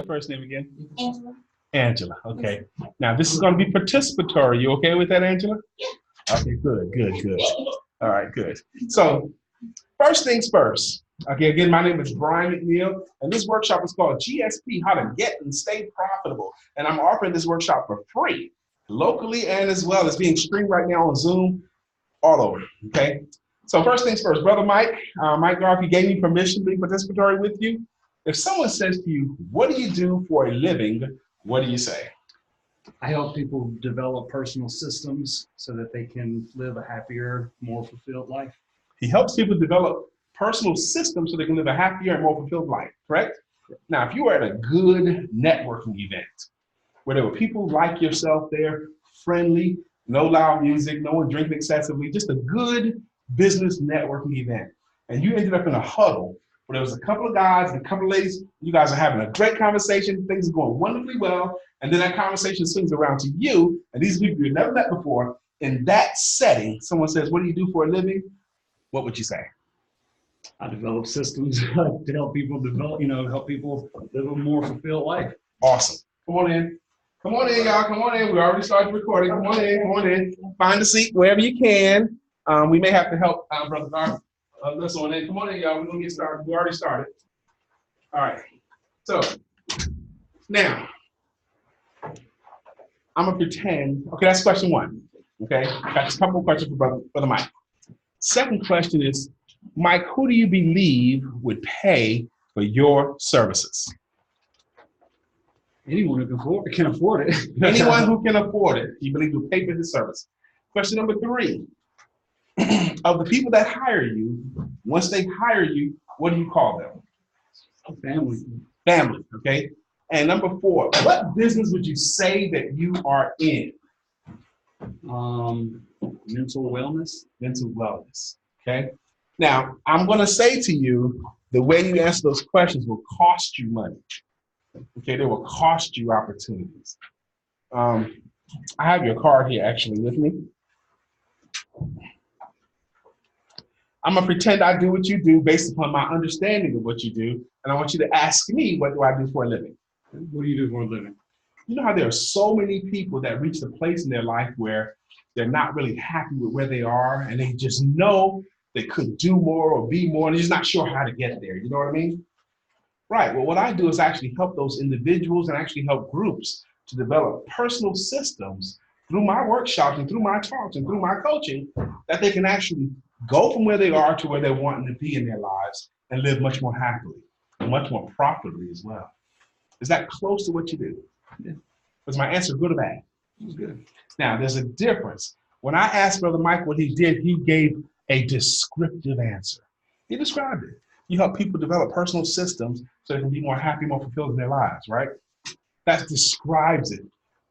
your first name again? Angela. Angela, okay. Now this is going to be participatory. You okay with that, Angela? Yeah. Okay, good. All right, good. So first things first. Okay, again, my name is Brian McNeill, and this workshop is called GSP, How to Get and Stay Profitable. And I'm offering this workshop for free, locally and as well as being streamed right now on Zoom all over, okay? So first things first, Brother Mike, Mike Garvey gave me permission to be participatory with you. If someone says to you, what do you do for a living? What do you say? I help people develop personal systems so that they can live a happier, more fulfilled life. He helps people develop personal systems so they can live a happier and more fulfilled life, correct? Now, if you were at a good networking event where there were people like yourself there, friendly, no loud music, no one drinking excessively, just a good business networking event, and you ended up in a huddle where there was a couple of guys and a couple of ladies, you guys are having a great conversation, things are going wonderfully well, and then that conversation swings around to you, and these people you've never met before. In that setting, someone says, what do you do for a living? What would you say? I develop systems to help people develop, help people live a more fulfilled life. Awesome. Come on in. Come on in, y'all. Come on in. We already started recording. Come on in. Come on in. Find a seat wherever you can. We may have to help Brother Garth. This one in. Come on in, y'all. We're going to get started. We already started. All right. So now, I'm going to pretend. Okay, that's question one. Okay. Got a couple more questions for Brother Mike. Second question is, Mike, who do you believe would pay for your services? Anyone who can afford it. Anyone who can afford it, you believe will pay for his service. Question number 3. Of the people that hire you, once they hire you, what do you call them? Family. Family, okay? And number 4, what business would you say that you are in? Mental wellness. Mental wellness, okay? Now, I'm going to say to you, the way you answer those questions will cost you money. Okay, they will cost you opportunities. I have your card here actually with me. I'm going to pretend I do what you do based upon my understanding of what you do, and I want you to ask me, what do I do for a living? What do you do for a living? You know how there are so many people that reach the place in their life where they're not really happy with where they are, and they just know they could do more or be more, and they're just not sure how to get there. You know what I mean? Right. Well, what I do is actually help those individuals and actually help groups to develop personal systems through my workshops and through my talks and through my coaching that they can actually go from where they are to where they're wanting to be in their lives and live much more happily and much more profitably as well. Is that close to what you do? Yeah. Was my answer good or bad? It was good. Now, there's a difference. When I asked Brother Mike what he did, he gave a descriptive answer. He described it. You help people develop personal systems so they can be more happy, more fulfilled in their lives, right? That describes it.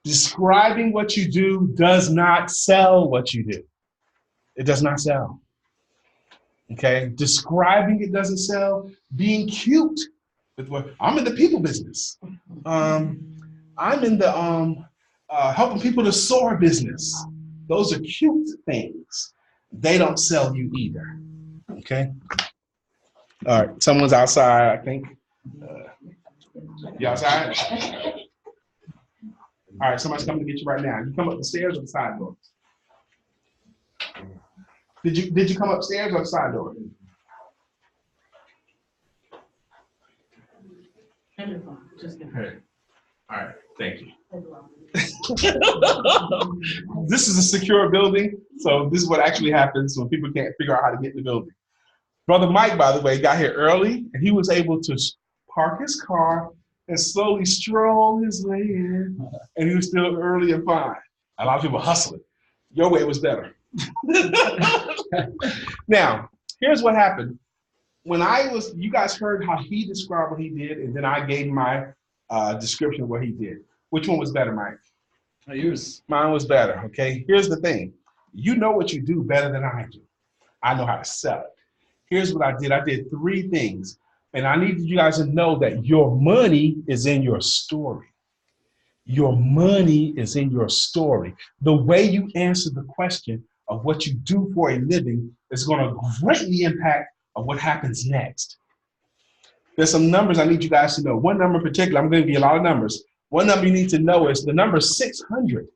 Describing what you do does not sell what you do. It does not sell. Okay? Describing it doesn't sell. Being cute with what I'm in the people business. I'm in the helping people to soar business. Those are cute things. They don't sell you either. Okay? All right, someone's outside, I think. You outside? All right, somebody's coming to get you right now. You come up the stairs or the side door? Did you come upstairs or the side door? All right, thank you. This is a secure building, so this is what actually happens when people can't figure out how to get in the building. Brother Mike, by the way, got here early, and he was able to park his car and slowly stroll his way in, and he was still early and fine. A lot of people hustling. Your way was better. Now, here's what happened. When you guys heard how he described what he did, and then I gave my description of what he did. Which one was better, Mike? Yours. Mine was better, okay? Here's the thing. You know what you do better than I do. I know how to sell it. Here's what I did. I did 3 things. And I need you guys to know that your money is in your story. Your money is in your story. The way you answer the question of what you do for a living is going to greatly impact on what happens next. There's some numbers I need you guys to know. One number in particular, I'm going to give you a lot of numbers. One number you need to know is the number 600.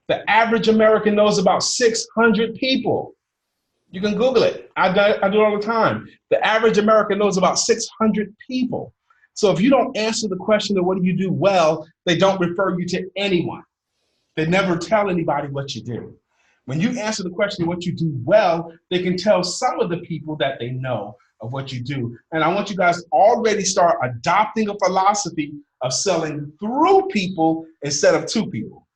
The average American knows about 600 people. You can Google it. I do it all the time. The average American knows about 600 people. So if you don't answer the question of what do you do well, they don't refer you to anyone. They never tell anybody what you do. When you answer the question of what you do well, they can tell some of the people that they know of what you do. And I want you guys to already start adopting a philosophy of selling through people instead of to people.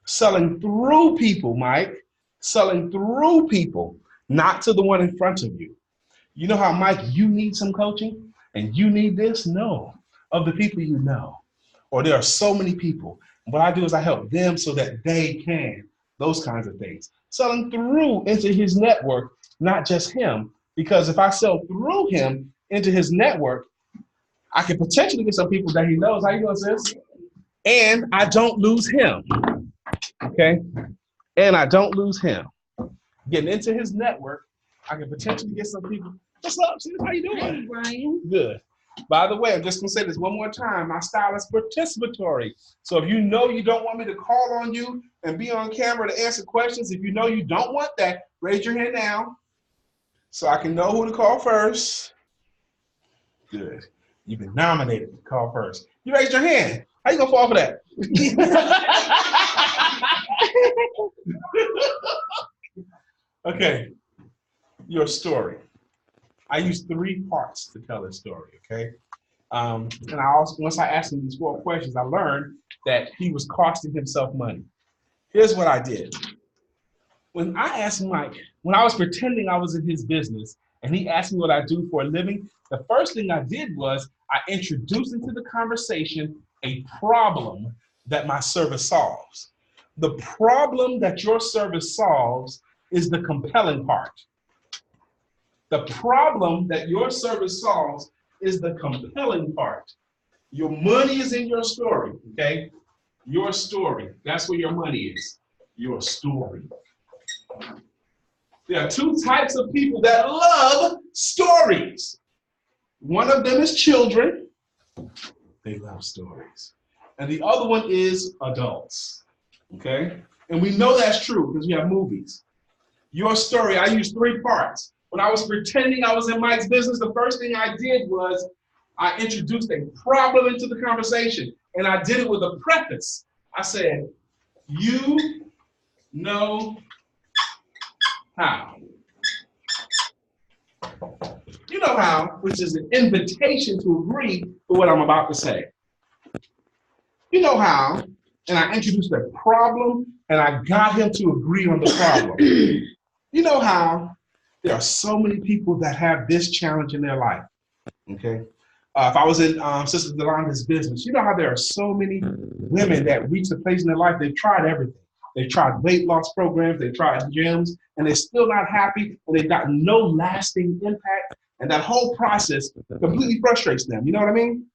Selling through people, Mike. Selling through people, not to the one in front of you. You know how, Mike, you need some coaching and you need this? No, of the people you know. Or there are so many people. What I do is I help them so that they can. Those kinds of things. Selling through into his network, not just him. Because if I sell through him into his network, I can potentially get some people that he knows. How you doing, sis? And I don't lose him. Okay? And I don't lose him. Getting into his network, I can potentially get some people. What's up, sis? How you doing? Hey, Brian. Good. By the way, I'm just going to say this one more time. My style is participatory. So if you know you don't want me to call on you and be on camera to answer questions, if you know you don't want that, raise your hand now so I can know who to call first. Good. You've been nominated to call first. You raised your hand. How you going to fall for that? Okay. Your story. I use 3 parts to tell this story, okay? And I also, once I asked him these 4 questions, I learned that he was costing himself money. Here's what I did. When I asked Mike, when I was pretending I was in his business and he asked me what I do for a living, the first thing I did was I introduced into the conversation a problem that my service solves. The problem that your service solves is the compelling part. The problem that your service solves is the compelling part. Your money is in your story, okay? Your story. That's where your money is. Your story. There are 2 types of people that love stories. One of them is children. They love stories. And the other one is adults, okay? And we know that's true because we have movies. Your story, I use 3 parts. When I was pretending I was in Mike's business, the first thing I did was I introduced a problem into the conversation. And I did it with a preface. I said, you know how. You know how, which is an invitation to agree with what I'm about to say. You know how, and I introduced a problem and I got him to agree on the problem. You know how there are so many people that have this challenge in their life, okay? If I was in Sister Delonda's business, you know how there are so many women that reach a place in their life, they've tried everything. They've tried weight loss programs, they've tried gyms, and they're still not happy, and they've got no lasting impact, and that whole process completely frustrates them. You know what I mean?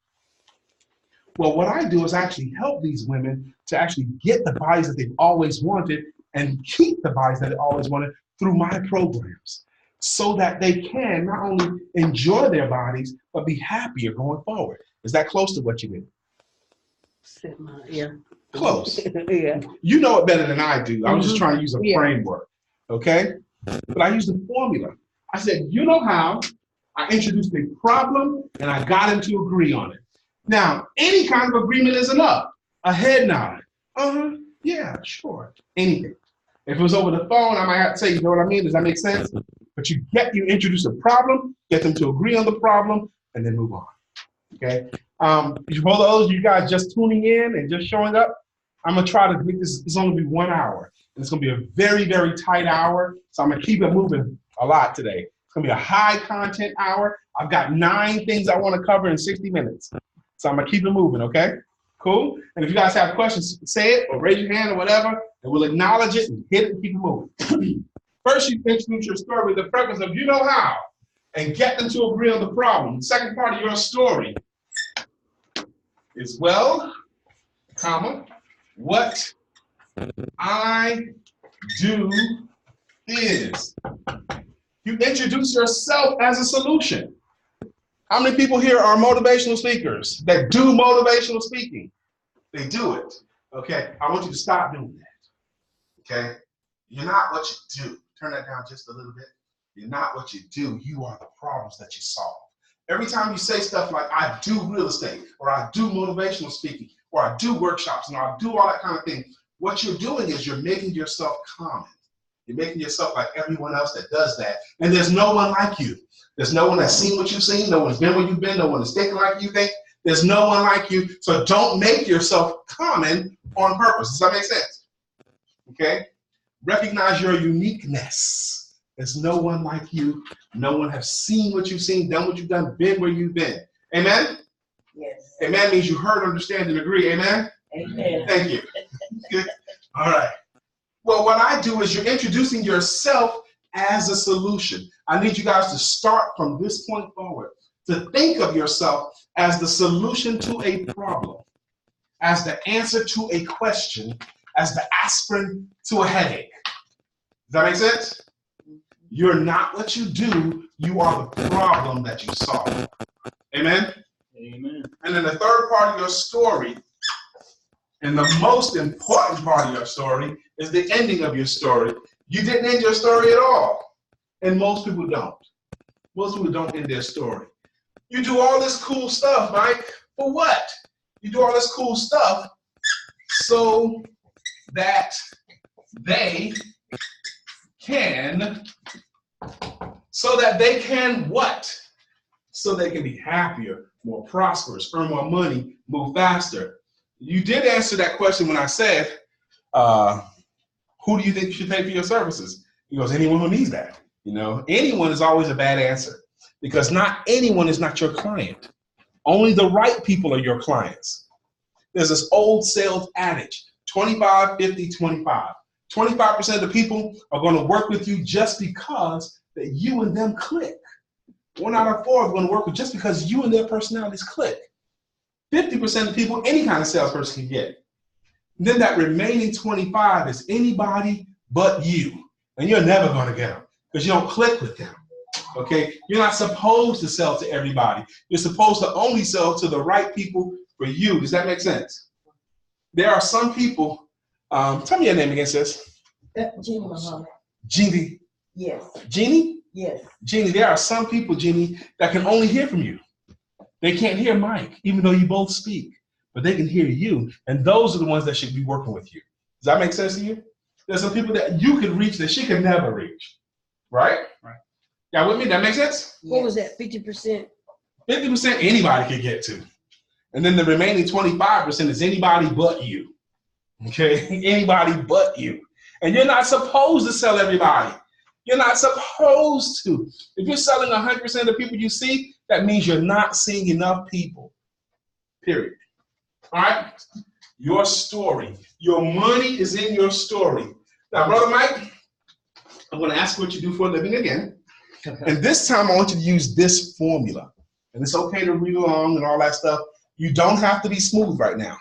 Well, what I do is actually help these women to actually get the bodies that they've always wanted and keep the bodies that they always wanted through my programs, so that they can not only enjoy their bodies, but be happier going forward. Is that close to what you do? Yeah. Close. Yeah. You know it better than I do. I was just trying to use a framework, okay? But I used a formula. I said, you know how, I introduced a problem and I got him to agree on it. Now, any kind of agreement is enough. A head nod. Yeah, sure. Anything. If it was over the phone, I might have to say, you know what I mean? Does that make sense? But you introduce a problem, get them to agree on the problem, and then move on. Okay? For those of you guys just tuning in and just showing up, I'm gonna try to make this, it's only be 1 hour. And it's gonna be a very, very tight hour. So I'm gonna keep it moving a lot today. It's gonna be a high content hour. I've got 9 things I wanna cover in 60 minutes. So I'm gonna keep it moving, okay? Cool? And if you guys have questions, say it or raise your hand or whatever, and we'll acknowledge it and hit it and keep it moving. First, you introduce your story with the preface of you know how, and get them to agree on the problem. The second part of your story is, well, comma, what I do is. You introduce yourself as a solution. How many people here are motivational speakers that do motivational speaking? They do it. Okay, I want you to stop doing that. Okay, you're not what you do. Turn that down just a little bit. You're not what you do. You are the problems that you solve. Every time you say stuff like, I do real estate, or I do motivational speaking, or I do workshops, and I do all that kind of thing, what you're doing is you're making yourself common. You're making yourself like everyone else that does that. And there's no one like you. There's no one that's seen what you've seen. No one's been where you've been. No one is thinking like you think. There's no one like you. So don't make yourself common on purpose. Does that make sense? Okay? Recognize your uniqueness. There's no one like you. No one has seen what you've seen, done what you've done, been where you've been. Amen? Yes. Amen means you heard, understand, and agree. Amen? Amen. Thank you. Good. All right. Well, what I do is you're introducing yourself as a solution. I need you guys to start from this point forward to think of yourself as the solution to a problem, as the answer to a question, as the aspirin to a headache. Does that make sense? You're not what you do. You are the problem that you solve. Amen? Amen. And then the third part of your story, and the most important part of your story, is the ending of your story. You didn't end your story at all. And most people don't. Most people don't end their story. You do all this cool stuff, Mike. For what? You do all this cool stuff so that they can what? So they can be happier, more prosperous, earn more money, move faster. You did answer that question when I said, who do you think should pay for your services? He goes, anyone who needs that. You know, anyone is always a bad answer because not anyone is not your client. Only the right people are your clients. There's this old sales adage, 25, 50, 25. 25% of the people are going to work with you just because that you and them click. 1 out of 4 are going to work with just because you and their personalities click. 50% of people, any kind of salesperson can get. And then that remaining 25 is anybody but you. And you're never going to get them because you don't click with them. Okay? You're not supposed to sell to everybody. You're supposed to only sell to the right people for you. Does that make sense? There are some people, tell me your name again, sis. Jeannie Muhammad. Jeannie. Yes. Jeannie? Yes. Jeannie, there are some people, Jeannie, that can only hear from you. They can't hear Mike, even though you both speak, but they can hear you. And those are the ones that should be working with you. Does that make sense to you? There's some people that you can reach that she can never reach. Right? Right. Y'all with me? That makes sense? What was that? 50%? 50% anybody can get to. And then the remaining 25% is anybody but you. Okay? Anybody but you. And you're not supposed to sell everybody. You're not supposed to. If you're selling 100% of the people you see, that means you're not seeing enough people. Period. All right? Your story. Your money is in your story. Now, Brother Mike, I'm going to ask you what you do for a living again. And this time I want you to use this formula. And it's okay to read along and all that stuff. You don't have to be smooth right now.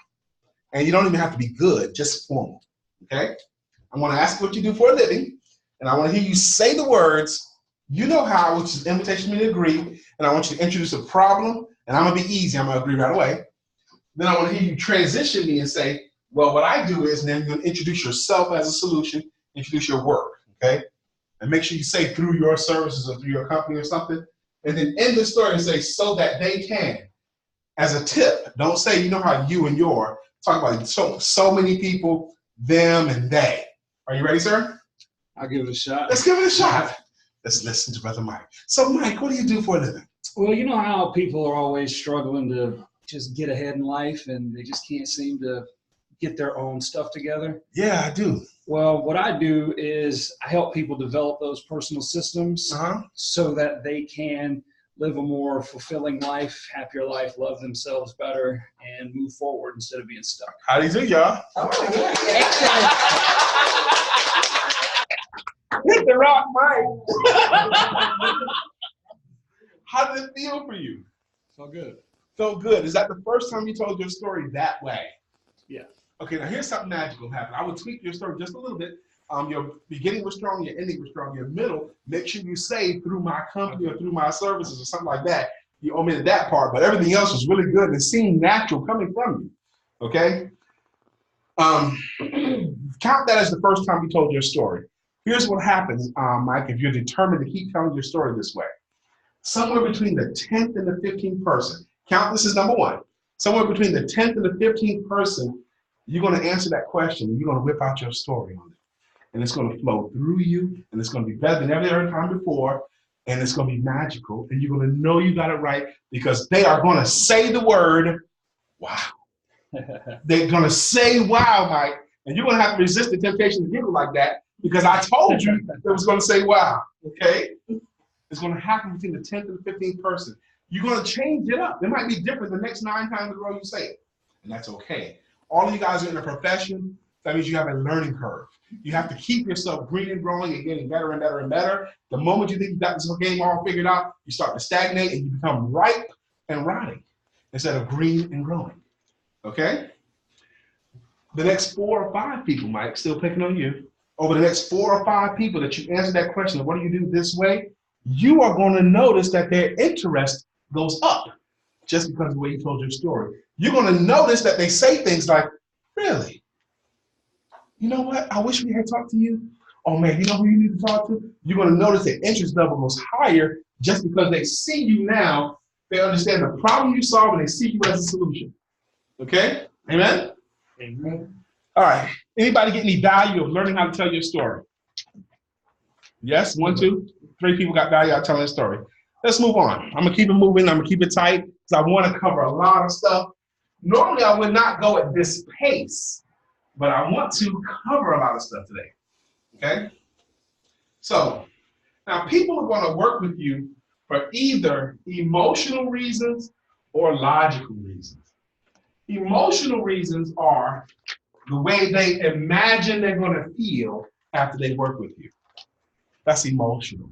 And you don't even have to be good, just formal. Okay? I'm going to ask you what you do for a living. And I want to hear you say the words, you know how, which is invitation for me to agree. And I want you to introduce a problem. And I'm going to be easy. I'm going to agree right away. Then I want to hear you transition me and say, well, what I do is, and then you're going to introduce yourself as a solution, introduce your work, okay? And make sure you say through your services or through your company or something. And then end the story and say, so that they can. As a tip, don't say, you know how you and your, talk about so many people, them and they. Are you ready, sir? I'll give it a shot. Let's give it a shot. Let's listen to Brother Mike. So, Mike, what do you do for a living? Well, you know how people are always struggling to just get ahead in life and they just can't seem to get their own stuff together? Yeah, I do. Well, what I do is I help people develop those personal systems so that they can live a more fulfilling life, happier life, love themselves better, and move forward instead of being stuck. How do you do, y'all? Oh, yeah. Excellent. Hit the rock, Mike. How did it feel for you? Felt good. Felt good. Is that the first time you told your story that way? Yeah. Okay, now here's something magical happened. I would tweak your story just a little bit. Your beginning was strong, your ending was strong, your middle, make sure you say through my company or through my services or something like that. You omitted that part, but everything else was really good and seemed natural coming from you. Okay? Count that as the first time you told your story. Here's what happens, Mike, if you're determined to keep telling your story this way. Somewhere between the 10th and the 15th person, count this as number one. Somewhere between the 10th and the 15th person, you're going to answer that question. You're going to whip out your story on it. And it's going to flow through you, and it's going to be better than every other time before, and it's going to be magical, and you're going to know you got it right because they are going to say the word, wow. They're going to say, wow, Mike, and you're going to have to resist the temptation to giggle like that because I told you it was going to say, wow, okay? It's going to happen between the 10th and the 15th person. You're going to change it up. It might be different the next 9 times in a row you say it, and that's okay. All of you guys are in a profession. That means you have a learning curve. You have to keep yourself green and growing and getting better and better and better. The moment you think you got this game all figured out, you start to stagnate and you become ripe and rotting instead of green and growing. Okay? The next 4 or 5 people, Mike, still picking on you. Over the next 4 or 5 people that you answer that question, what do you do this way? You are going to notice that their interest goes up just because of the way you told your story. You're going to notice that they say things like, really? You know what? I wish we had talked to you. Oh man, you know who you need to talk to? You're going to notice the interest level goes higher just because they see you now. They understand the problem you solve and they see you as a solution. Okay? Amen? Amen. All right. Anybody get any value of learning how to tell your story? Yes? 1, 2, 3 people got value out of telling a story. Let's move on. I'm going to keep it moving. I'm going to keep it tight because I want to cover a lot of stuff. Normally, I would not go at this pace, but I want to cover a lot of stuff today. Okay? So, now people are going to work with you for either emotional reasons or logical reasons. Emotional reasons are the way they imagine they're going to feel after they work with you. That's emotional.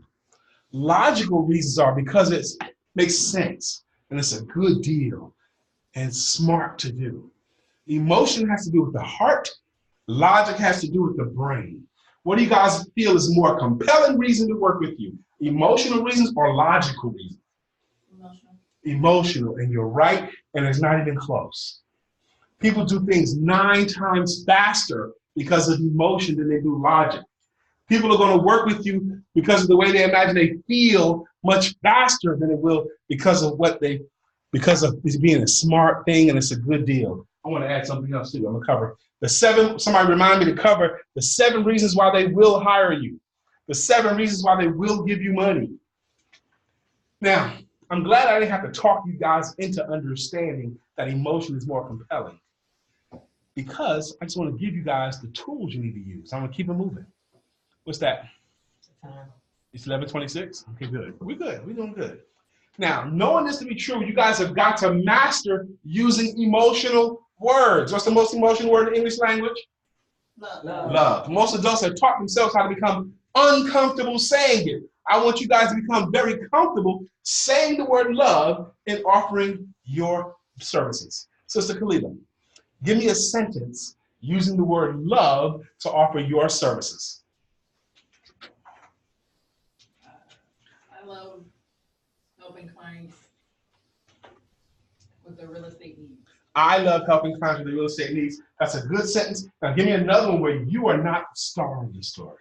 Logical reasons are because it makes sense and it's a good deal and smart to do. Emotion has to do with the heart. Logic has to do with the brain. What do you guys feel is more compelling reason to work with you? Emotional reasons or logical reasons? Emotional. Emotional, and you're right, and it's not even close. People do things 9 times faster because of emotion than they do logic. People are going to work with you because of the way they imagine they feel much faster than it will because of it being a smart thing and it's a good deal. I want to add something else too. I'm going to cover the 7, somebody remind me to cover the 7 reasons why they will hire you. The 7 reasons why they will give you money. Now, I'm glad I didn't have to talk you guys into understanding that emotion is more compelling because I just want to give you guys the tools you need to use. I'm going to keep it moving. What's that? It's 11:26? Okay, good. We're good. We're doing good. Now, knowing this to be true, you guys have got to master using emotional words. What's the most emotional word in English language? Love. Love. Most adults have taught themselves how to become uncomfortable saying it. I want you guys to become very comfortable saying the word love and offering your services. Sister Kalila, give me a sentence using the word love to offer your services. I love helping clients with their real estate needs. I love helping clients with their real estate needs. That's a good sentence. Now give me another one where you are not the star of the story.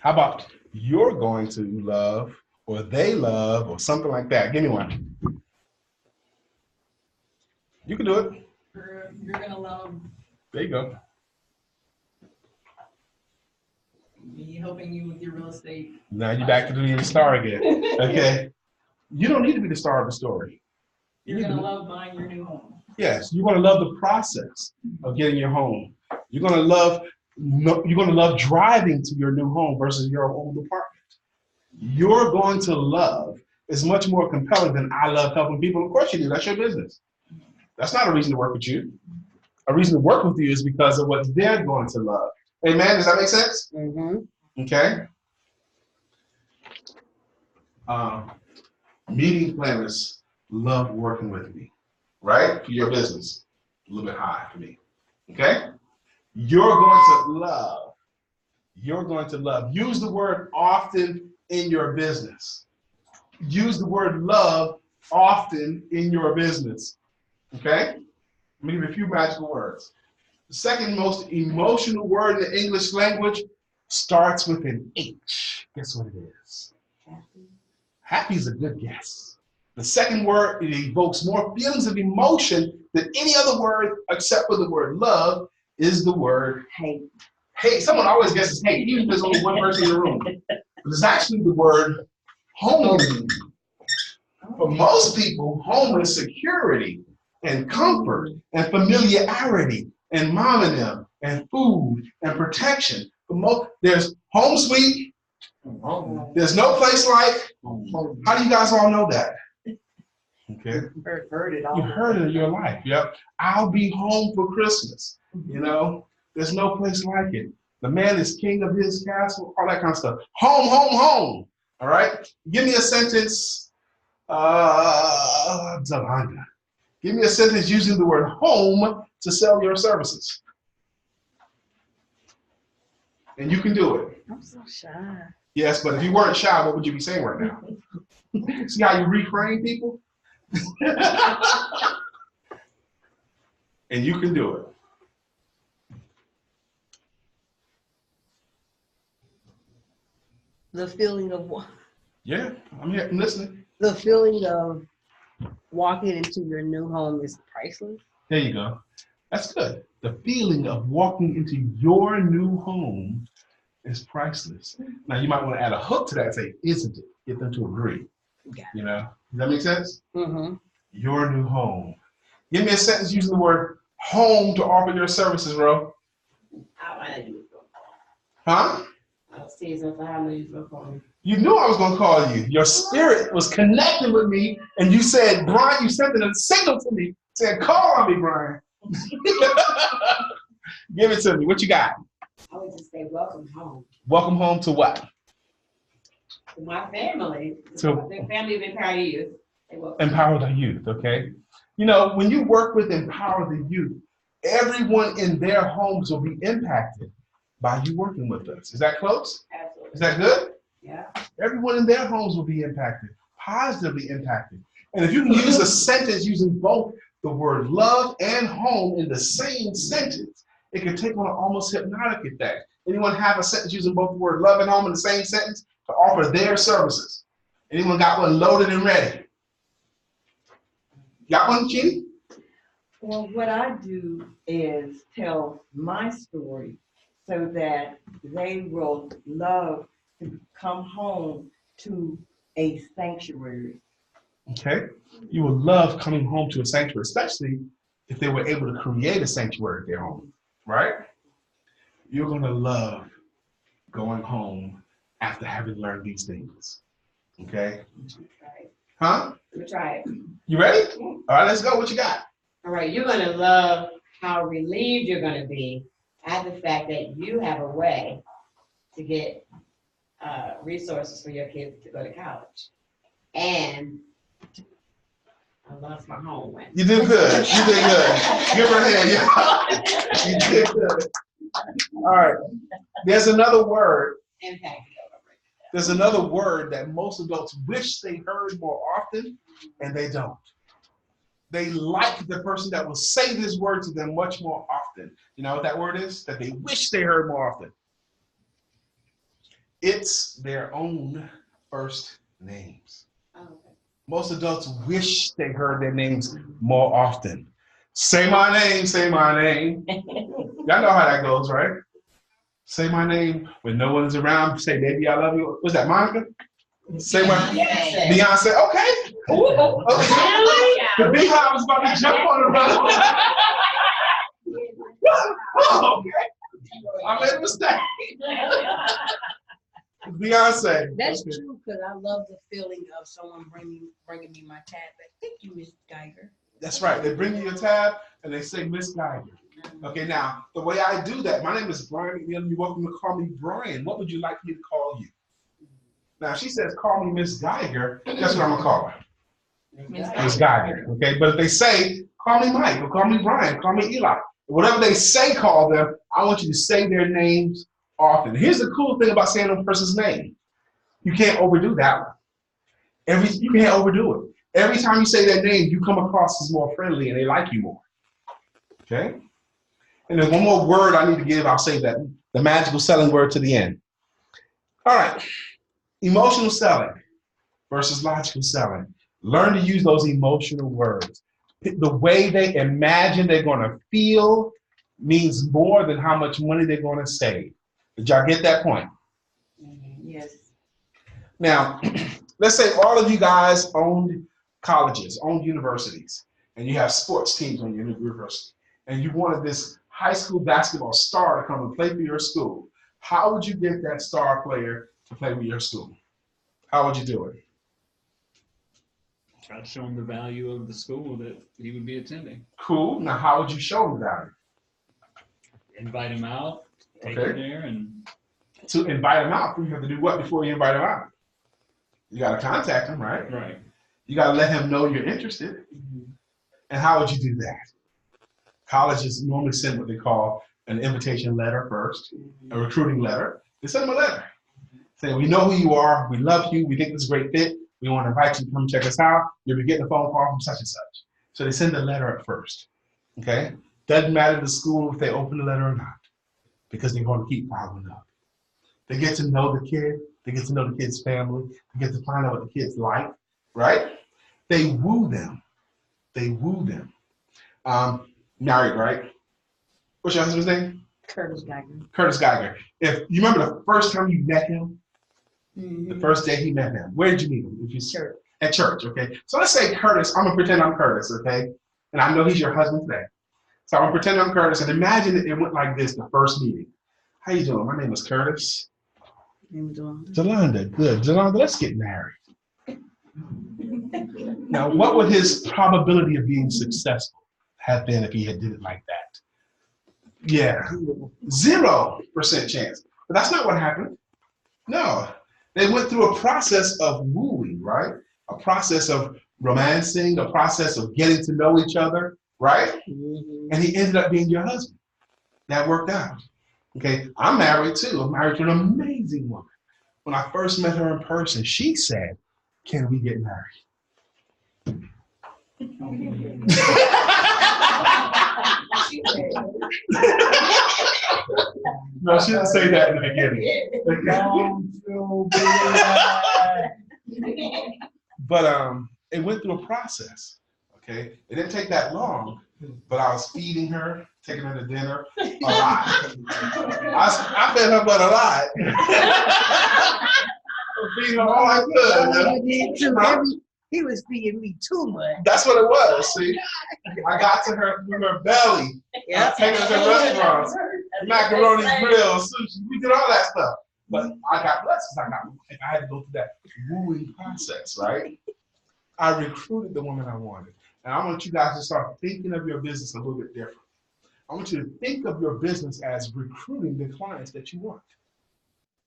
How about you're going to love or they love or something like that? Give me one. You can do it. You're going to love There you go. me helping you with your real estate. Now you're back to being the star again. Okay. You don't need to be the star of the story. You're going to love buying your new home. Yes, you're going to love the process of getting your home. You're going to love driving to your new home versus your old apartment. You're going to love is much more compelling than I love helping people. Of course you do. That's your business. That's not a reason to work with you. A reason to work with you is because of what they're going to love. Amen? Does that make sense? Mm-hmm. Okay. Meeting planners love working with me, right? For your business. A little bit high for me. Okay? You're going to love you're going to love. Use the word often in your business. Use the word love often in your business. Okay? Let me give you a few magical words. The second most emotional word in the English language starts with an H. Guess what it is? Happy. Happy is a good guess. The second word, it evokes more feelings of emotion than any other word except for the word love, is the word Hate. hate. Someone always guesses hate, even if there's only one person in the room. But it's actually the word home. For most people, home is security and comfort and familiarity and mom and them and food and protection. For most, there's home sweet. There's no place like. How do you guys all know that? Okay. Heard it all. You heard it in your life. Yep. I'll be home for Christmas. You know, there's no place like it. The man is king of his castle, all that kind of stuff. Home, home, home. All right. Give me a sentence. Zamanda. Give me a sentence using the word home to sell your services. And you can do it. I'm so shy. Yes, but if you weren't shy, what would you be saying right now? See how you reframe people? And you can do it. The feeling of Yeah, I'm here. I'm listening. the feeling of walking into your new home is priceless. There you go. That's good. The feeling of walking into your new home is priceless. Now, you might want to add a hook to that and say, isn't it? Get them to agree. Yeah. You know, does that make sense? Mm-hmm. Your new home. Give me a sentence using the word home to offer your services, bro. I want to do it. Huh? I'll see since I have no use for phone. You knew I was going to call you. Your spirit was connecting with me, and you said, Brian, you sent a signal to me, said, call on me, Brian. Give it to me. What you got? I would just say, welcome home. Welcome home to what? To my family. So- The family of Empower Youth. They welcome. Empower the youth, okay? You know, when you work with Empower the Youth, everyone in their homes will be impacted by you working with us. Is that close? Absolutely. Is that good? Yeah. Everyone in their homes will be impacted, positively impacted. And if you can use a sentence using both the word love and home in the same sentence, it can take on an almost hypnotic effect. Anyone have a sentence using both the word love and home in the same sentence to offer their services? Anyone got one loaded and ready? Got one, Jeannie? Well, what I do is tell my story so that they will love to come home to a sanctuary. Okay. You will love coming home to a sanctuary, especially if they were able to create a sanctuary at their home, right? You're going to love going home after having learned these things. Okay? Right. Huh? We'll try it. You ready? All right, let's go. What you got? All right. You're going to love how relieved you're going to be at the fact that you have a way to get resources for your kids to go to college. And I lost my home one. You did good. You did good. Give her a hand. Yeah. You did good. All right. There's another word. Impact. There's another word that most adults wish they heard more often, and they don't. They like the person that will say this word to them much more often. You know what that word is? That they wish they heard more often. It's their own first names. Oh, okay. Most adults wish they heard their names more often. Say my name, say my name. Y'all know how that goes, right? Say my name when no one's around. Say, baby, I love you. Was that Monica? Say my Beyonce. Okay. Okay. The beehive was about to jump on the brother. Okay. I made a mistake. Beyonce. That's Okay. true, because I love the feeling of someone bringing me my tab back. Thank you, Miss Geiger. That's right. They bring you a tab and they say Miss Geiger. Okay, now the way I do that, my name is Brian McNeill. You're welcome to call me Brian. What would you like me to call you? Now, if she says call me Miss Geiger, that's what I'm gonna call her. Miss Geiger. Okay, but if they say call me Mike or call me Brian, call me Eli, whatever they say, call them. I want you to say their names often. Here's the cool thing about saying a person's name. You can't overdo that one. You can't overdo it. Every time you say that name, you come across as more friendly and they like you more. Okay? And there's one more word I need to give. I'll save that. The magical selling word to the end. All right. Emotional selling versus logical selling. Learn to use those emotional words. The way they imagine they're going to feel means more than how much money they're going to save. Did y'all get that point? Yes. Now, let's say all of you guys owned colleges, owned universities, and you have sports teams on your university, and you wanted this high school basketball star to come and play for your school. How would you get that star player to play with your school? How would you do it? Try to show him the value of the school that he would be attending. Cool. Now, how would you show him the value? Invite him out, take Okay. him there, and To invite him out, you have to do what before you invite him out? You got to contact him, right? right. You got to let him know you're interested. And how would you do that? Colleges normally send what they call an invitation letter first, a recruiting letter. They send them a letter saying, we know who you are, we love you, we think this is a great fit, we want to invite you to come check us out, you'll be getting a phone call from such and such. So they send the letter at first, okay? Doesn't matter to the school if they open the letter or not, because they're going to keep following up. They get to know the kid, they get to know the kid's family, they get to find out what the kid's like, right? They woo them. They woo them. Married, right? What's your husband's name? Curtis Geiger. Curtis Geiger. If you remember the first time you met him, the first day he met him, where did you meet him? If you Church. At church, okay? So let's say Curtis, I'm gonna pretend I'm Curtis, okay? And I know he's your husband today. So I'm gonna pretend I'm Curtis and imagine it went like this the first meeting. How you doing? My name is Curtis. Delonda, good. Delonda, let's get married. Now, what would his probability of being successful have been if he had did it like that? Yeah, 0% chance. But that's not what happened. No, they went through a process of wooing, right? A process of romancing, a process of getting to know each other, right? And he ended up being your husband. That worked out. Okay, I'm married too. I'm married to an amazing woman. When I first met her in person, she said, "Can we get married?" No, she didn't say that in the beginning. But it went through a process. Okay, it didn't take that long, but I was feeding her, taking her to dinner a lot. I fed her but a lot. Feeding her all I could. He was feeding me too much. That's what it was. See, I got to her through her belly. I take her to restaurants, macaroni grill, sushi. We did all that stuff. But I got blessed because I had to go through that wooing process, right? I recruited the woman I wanted. And I want you guys to start thinking of your business a little bit different. I want you to think of your business as recruiting the clients that you want.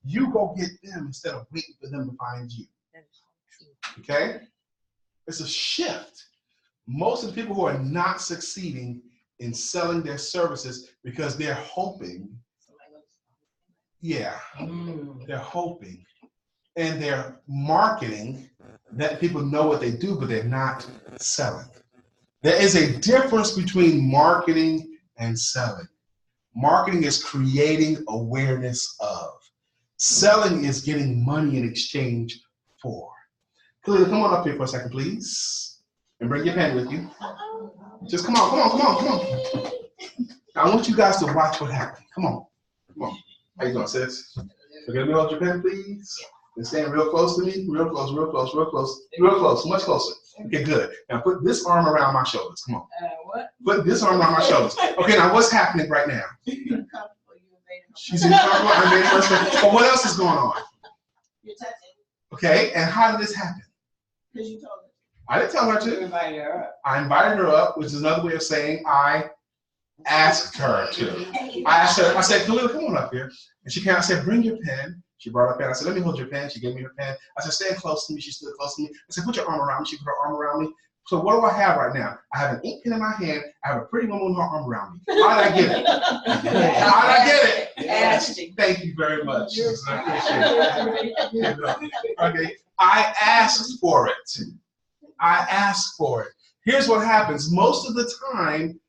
You go get them instead of waiting for them to find you. Okay? It's a shift. Most of the people who are not succeeding in selling their services because they're hoping, they're hoping, and they're marketing that people know what they do, but they're not selling. There is a difference between marketing and selling. Marketing is creating awareness of. Selling is getting money in exchange for. Khalil, come on up here for a second, please. And bring your pen with you. Just come on. I want you guys to watch what happens. Come on. How you doing, sis? Okay, let me hold your pen, please. And stand real close to me. Real close. Much closer. Okay, good. Now put this arm around my shoulders. Come on. What? Put this arm around my shoulders. Okay, now what's happening right now? She's in trouble. I made her. But what else is going on? You're touching. Okay, and how did this happen? Because you told her. I didn't tell her to. Invited her up. I invited her up, which is another way of saying I asked her to. I asked her, I said, Khalil, come on up here. And she came, I said, bring your pen. She brought her pen. I said, let me hold your pen. She gave me her pen. I said, stand close to me. She stood close to me. I said, put your arm around me. She put her arm around me. So what do I have right now? I have an ink pen in my hand. I have a pretty woman with her arm around me. How did I get it? How did I get it? Yes. Thank you very much. I appreciate it. Okay. I asked for it. I asked for it. Here's what happens. Most of the time,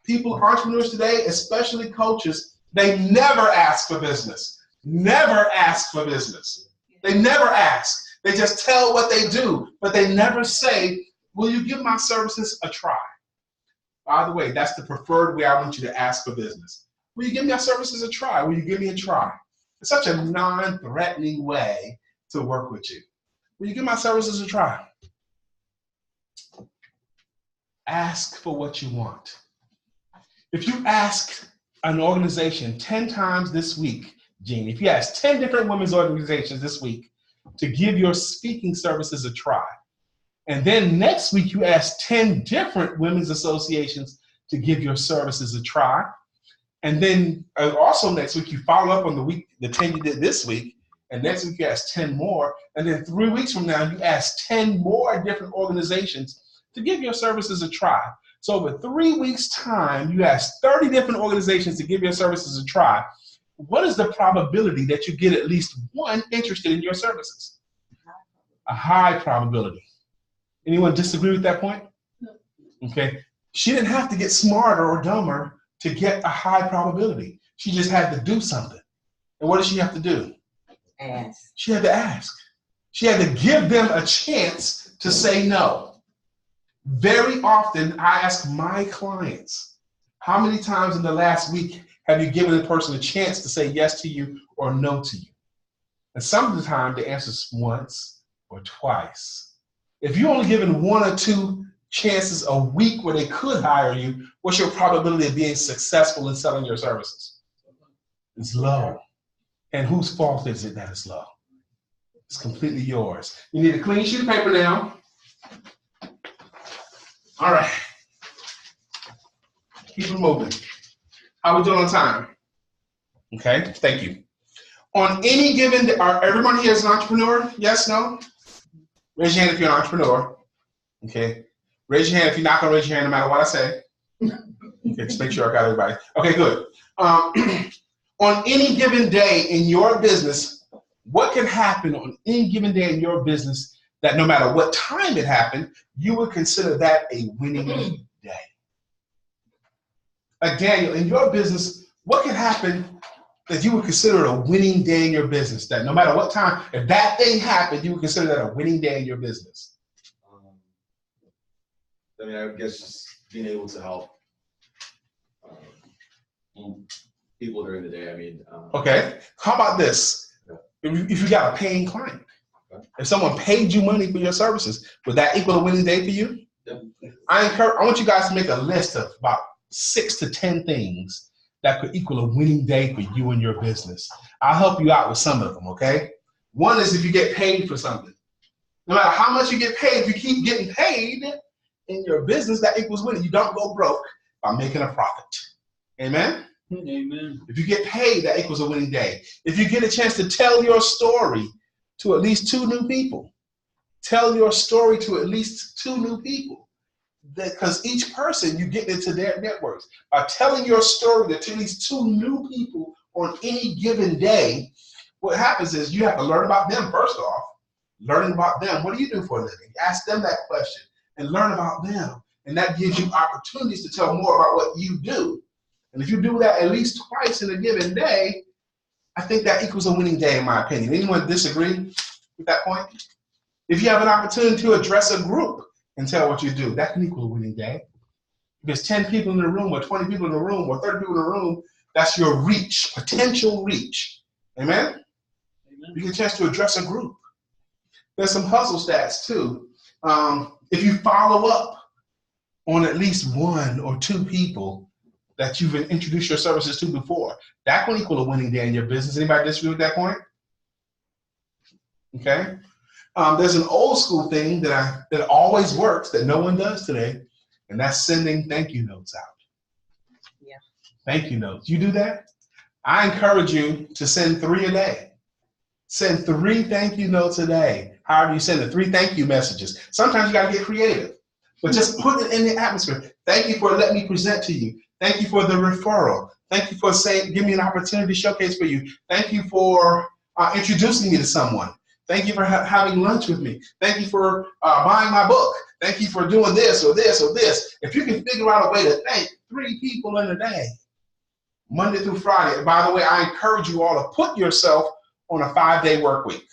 people, entrepreneurs today, especially coaches, they never ask for business. Never ask for business. They never ask. They just tell what they do, but they never say, will you give my services a try? By the way, that's the preferred way I want you to ask for business. Will you give my services a try? Will you give me a try? It's such a non-threatening way to work with you. Will you give my services a try? Ask for what you want. If you ask an organization 10 times this week, Gene, if you ask 10 different women's organizations this week to give your speaking services a try, and then next week you ask 10 different women's associations to give your services a try, and then also next week you follow up on the 10 you did this week, and next week you ask 10 more, and then 3 weeks from now you ask 10 more different organizations to give your services a try. So over 3 weeks' time, you ask 30 different organizations to give your services a try. What is the probability that you get at least one interested in your services? A high probability. Anyone disagree with that point? Okay. She didn't have to get smarter or dumber to get a high probability. She just had to do something. And what did she have to do? Ask. She had to ask. She had to give them a chance to say no. Very often, I ask my clients, how many times in the last week have you given a person a chance to say yes to you or no to you? And some of the time, the answer is once or twice. If you're only given 1 or 2 chances a week where they could hire you, what's your probability of being successful in selling your services? It's low. And whose fault is it that it's low? It's completely yours. You need a clean sheet of paper now. All right. Keep it moving. How we doing on time? Okay, thank you. On any given day, everyone here is an entrepreneur? Yes, no? Raise your hand if you're an entrepreneur. Okay. Raise your hand if you're not going to raise your hand no matter what I say. Okay, just make sure I got everybody. Okay, good. On any given day in your business, what can happen on any given day in your business that no matter what time it happened, you would consider that a winning day? Like Daniel, in your business, what can happen that you would consider a winning day in your business? That no matter what time, if that thing happened, you would consider that a winning day in your business? I mean, I guess just being able to help people during the day. I mean, okay. How about this? If you got a paying client, if someone paid you money for your services, would that equal a winning day for you? Yeah. I want you guys to make a list of about 6 to 10 things that could equal a winning day for you and your business. I'll help you out with some of them, okay? One is if you get paid for something. No matter how much you get paid, if you keep getting paid in your business, that equals winning. You don't go broke by making a profit. Amen? Amen. If you get paid, that equals a winning day. If you get a chance to tell your story to at least 2 new people, tell your story to at least 2 new people. Because each person, you get into their networks. By telling your story to at least 2 new people on any given day, what happens is you have to learn about them first off. Learning about them. What do you do for a living? Ask them that question and learn about them. And that gives you opportunities to tell more about what you do. And if you do that at least twice in a given day, I think that equals a winning day in my opinion. Anyone disagree with that point? If you have an opportunity to address a group and tell what you do, that can equal a winning day. If there's 10 people in the room or 20 people in the room or 30 people in the room, that's your reach, potential reach. Amen? Amen. You get a chance to address a group. There's some hustle stats too. If you follow up on at least 1 or 2 people that you've introduced your services to before, that can equal a winning day in your business. Anybody disagree with that point? Okay. There's an old school thing that always works that no one does today, and that's sending thank you notes out. Yeah. Thank you notes. You do that? I encourage you to send 3 a day. Send 3 thank you notes a day. However you send the 3 thank you messages. Sometimes you got to get creative. But just put it in the atmosphere. Thank you for letting me present to you. Thank you for the referral. Thank you for saying, give me an opportunity to showcase for you. Thank you for introducing me to someone. Thank you for having lunch with me. Thank you for buying my book. Thank you for doing this or this or this. If you can figure out a way to thank 3 people in a day, Monday through Friday. And by the way, I encourage you all to put yourself on a 5-day work week.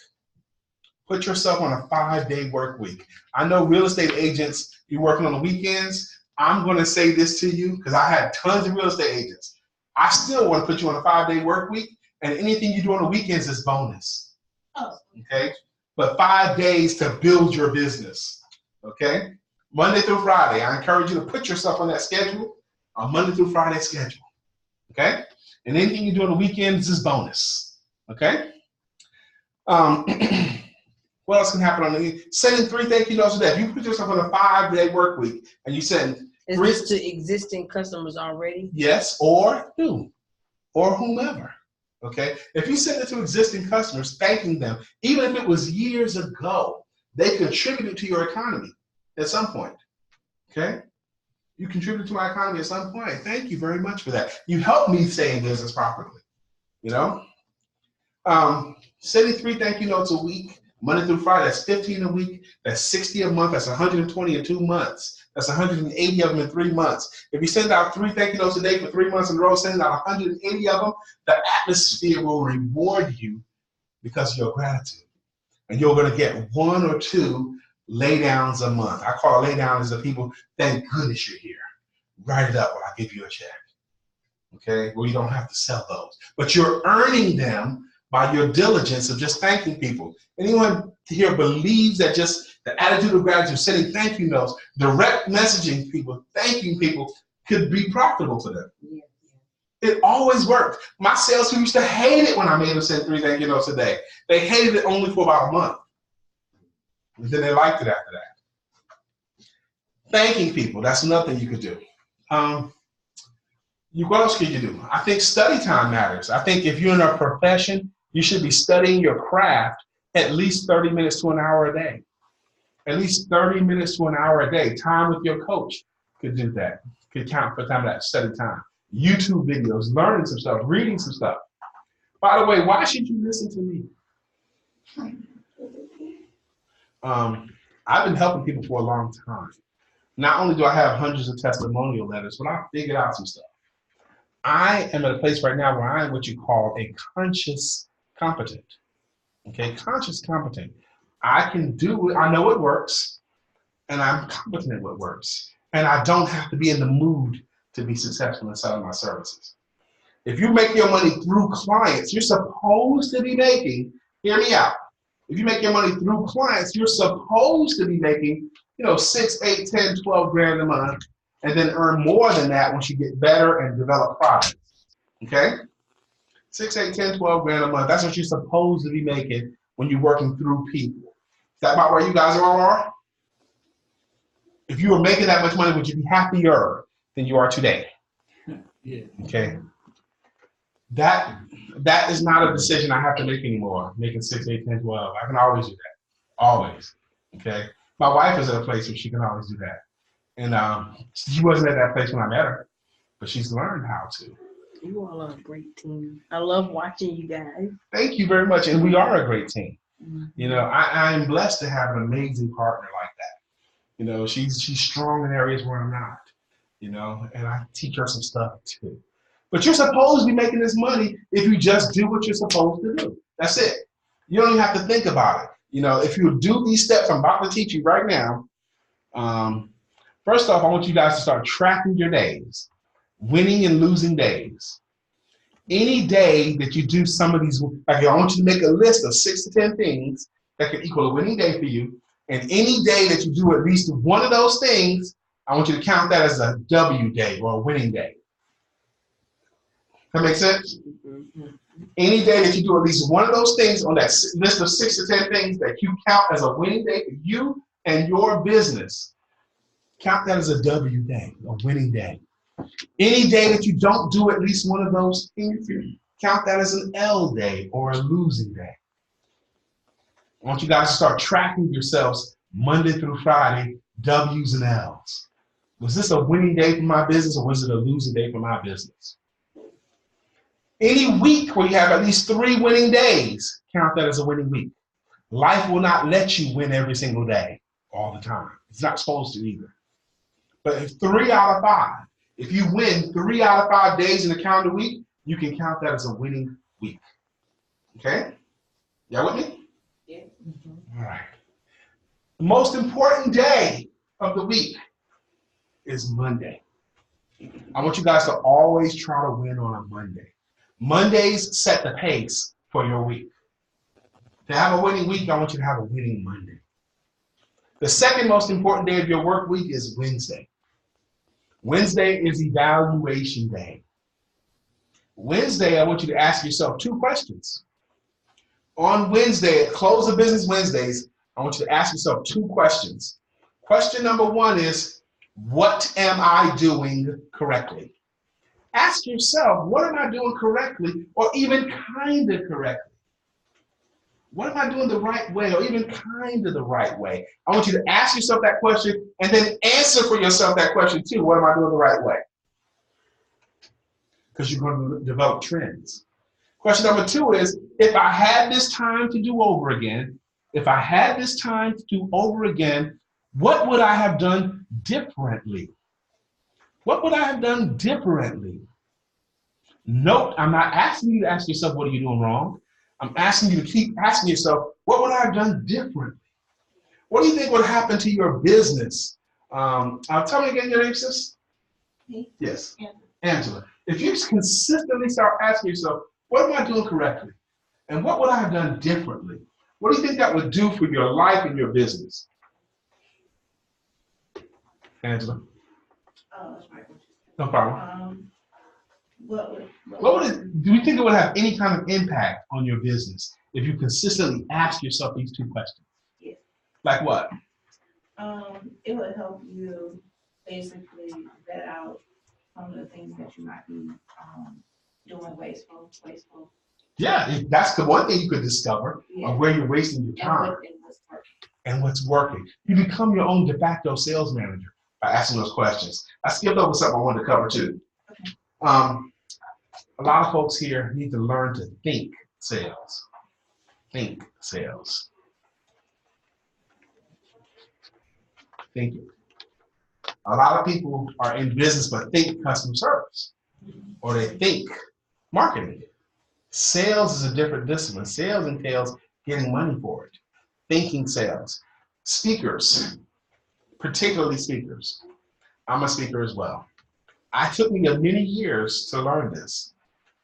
Put yourself on a 5-day work week. I know real estate agents, you're working on the weekends. I'm going to say this to you because I had tons of real estate agents. I still want to put you on a 5-day work week, and anything you do on the weekends is bonus. Oh. Okay? But 5 days to build your business. Okay? Monday through Friday. I encourage you to put yourself on that schedule, a Monday through Friday schedule. Okay? And anything you do on the weekends is bonus. Okay? What else can happen on the sending 3 thank you notes a day? If you put yourself on a 5-day work week and you send Is 3, this to existing customers already? yes, or you, or whomever. Okay? If you send it to existing customers, thanking them, even if it was years ago, they contributed to your economy at some point. Okay? You contributed to my economy at some point. Thank you very much for that. You helped me stay in business properly. You know? Sending 3 thank you notes a week, Monday through Friday, that's 15 a week, that's 60 a month, that's 120 in 2 months, that's 180 of them in 3 months. If you send out 3 thank you notes a day for 3 months in a row, sending out 180 of them, the atmosphere will reward you because of your gratitude. And you're going to get 1 or 2 laydowns a month. I call a laydown as the people, thank goodness you're here. Write it up while I give you a check. Okay? Well, you don't have to sell those. But you're earning them by your diligence of just thanking people. Anyone here believes that just the attitude of gratitude, sending thank you notes, direct messaging people, thanking people could be profitable to them? Yeah. It always worked. My salespeople used to hate it when I made them send 3 thank you notes a day. They hated it only for about a month. And then they liked it after that. Thanking people, that's another thing you could do. What else could you do? I think study time matters. I think if you're in a profession, you should be studying your craft at least 30 minutes to an hour a day. At least 30 minutes to an hour a day. Time with your coach could do that. Could count for time of that study time. YouTube videos, learning some stuff, reading some stuff. By the way, why should you listen to me? I've been helping people for a long time. Not only do I have hundreds of testimonial letters, but I've figured out some stuff. I am at a place right now where I am what you call a conscious competent. Okay, conscious competent. I can do it, I know it works, and I'm competent at what works. And I don't have to be in the mood to be successful in selling my services. If you make your money through clients, you're supposed to be making, hear me out. If you make your money through clients, you're supposed to be making, 6, 8, 10, 12 grand a month, and then earn more than that once you get better and develop products. Okay? 6, 8, 10, 12 grand a month. That's what you're supposed to be making when you're working through people. Is that about where you guys all are? If you were making that much money, would you be happier than you are today? Yeah. Okay. That is not a decision I have to make anymore, making 6, 8, 10, 12. I can always do that. Always. Okay. My wife is at a place where she can always do that. And she wasn't at that place when I met her, but she's learned how to. You all are a great team. I love watching you guys. Thank you very much. And we are a great team. Mm-hmm. I'm blessed to have an amazing partner like that. She's strong in areas where I'm not, and I teach her some stuff too. But you're supposed to be making this money if you just do what you're supposed to do. That's it. You don't even have to think about it. If you do these steps I'm about to teach you right now, first off, I want you guys to start tracking your days, winning and losing days. Any day that you do some of these, I want you to make a list of 6 to 10 things that could equal a winning day for you. And any day that you do at least one of those things, I want you to count that as a W day or a winning day. That make sense? Mm-hmm. Any day that you do at least one of those things on that list of 6 to 10 things that you count as a winning day for you and your business, count that as a W day, a winning day. Any day that you don't do at least one of those things, count that as an L day or a losing day. I want you guys to start tracking yourselves Monday through Friday, W's and L's. Was this a winning day for my business or was it a losing day for my business? Any week where you have at least 3 winning days, count that as a winning week. Life will not let you win every single day all the time. It's not supposed to either. But if 3 out of 5, if you win 3 out of 5 days in a calendar week, you can count that as a winning week. Okay? Y'all with me? Yeah. All right. The most important day of the week is Monday. I want you guys to always try to win on a Monday. Mondays set the pace for your week. To have a winning week, I want you to have a winning Monday. The second most important day of your work week is Wednesday. Wednesday is evaluation day. Wednesday, I want you to ask yourself 2 questions. On Wednesday, at close of business Wednesdays, I want you to ask yourself 2 questions. Question number 1 is, what am I doing correctly? Ask yourself, what am I doing correctly or even kind of correctly? What am I doing the right way or even kind of the right way? I want you to ask yourself that question and then answer for yourself that question too. What am I doing the right way? Because you're going to develop trends. Question number 2 is, if I had this time to do over again, what would I have done differently? What would I have done differently? Note, I'm not asking you to ask yourself, what are you doing wrong? I'm asking you to keep asking yourself, what would I have done differently? What do you think would happen to your business? Tell me again your name, sis. Me? Yes, Angela. Angela. If you consistently start asking yourself, what am I doing correctly? And what would I have done differently? What do you think that would do for your life and your business? Angela, That's right. no problem. What Do you think it would have any kind of impact on your business if you consistently ask yourself these 2 questions? Yes. Like what? It would help you basically vet out some of the things that you might be doing wasteful. Yeah, that's the one thing you could discover of where you're wasting your time and what's working. You become your own de facto sales manager by asking those questions. I skipped over something I wanted to cover too. Okay. A lot of folks here need to learn to think sales. Think sales. Thinking. A lot of people are in business but think customer service, or they think marketing. Sales is a different discipline. Sales entails getting money for it. Thinking sales. Speakers, particularly speakers. I'm a speaker as well. It took me many years to learn this.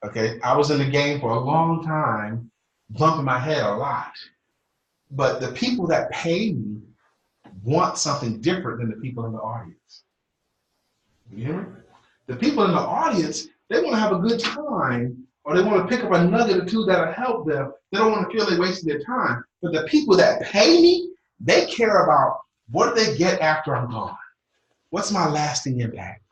Okay, I was in the game for a long time, bumping my head a lot. But the people that pay me want something different than the people in the audience. You hear me? The people in the audience, they want to have a good time, or they want to pick up a nugget or 2 that'll help them. They don't want to feel they wasted their time. But the people that pay me, they care about what do they get after I'm gone? What's my lasting impact?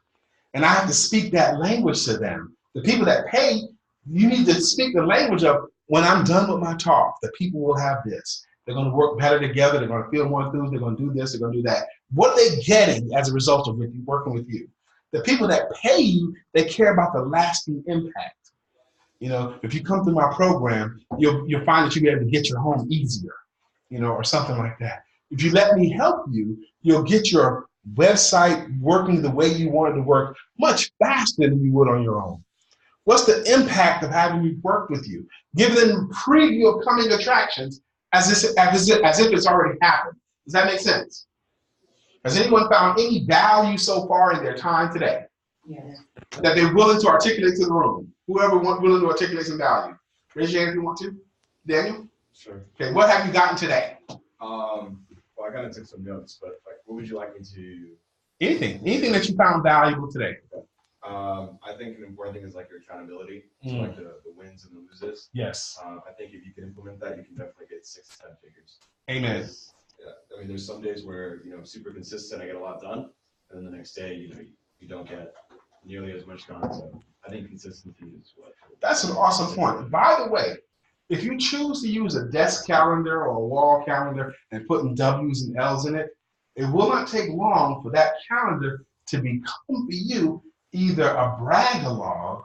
And I have to speak that language to them. The people that pay, you need to speak the language of, when I'm done with my talk, the people will have this. They're going to work better together. They're going to feel more enthused. They're going to do this. They're going to do that. What are they getting as a result of working with you? The people that pay you, they care about the lasting impact. You know, if you come through my program, you'll find that you'll be able to get your home easier, you know, or something like that. If you let me help you, you'll get your website working the way you want it to work much faster than you would on your own. What's the impact of having me work with you? Give them a preview of coming attractions as if it's already happened. Does that make sense? Has anyone found any value so far in their time today? Yes. That they're willing to articulate to the room? Whoever willing to articulate some value. Raise your hand if you want to. Daniel? Sure. Okay, what have you gotten today? Well, I kind of took some notes, but like, what would you like me to? Anything that you found valuable today. I think an important thing is like your accountability, so like the wins and the loses. Yes. I think if you can implement that, you can definitely get 6 to 10 figures. Amen. Yeah, I mean, there's some days where, you know, super consistent, I get a lot done, and then the next day, you know, you don't get nearly as much done. So I think consistency is what. That's an awesome point. By the way, if you choose to use a desk calendar or a wall calendar and putting W's and L's in it, it will not take long for that calendar to become for you either a brag-a-log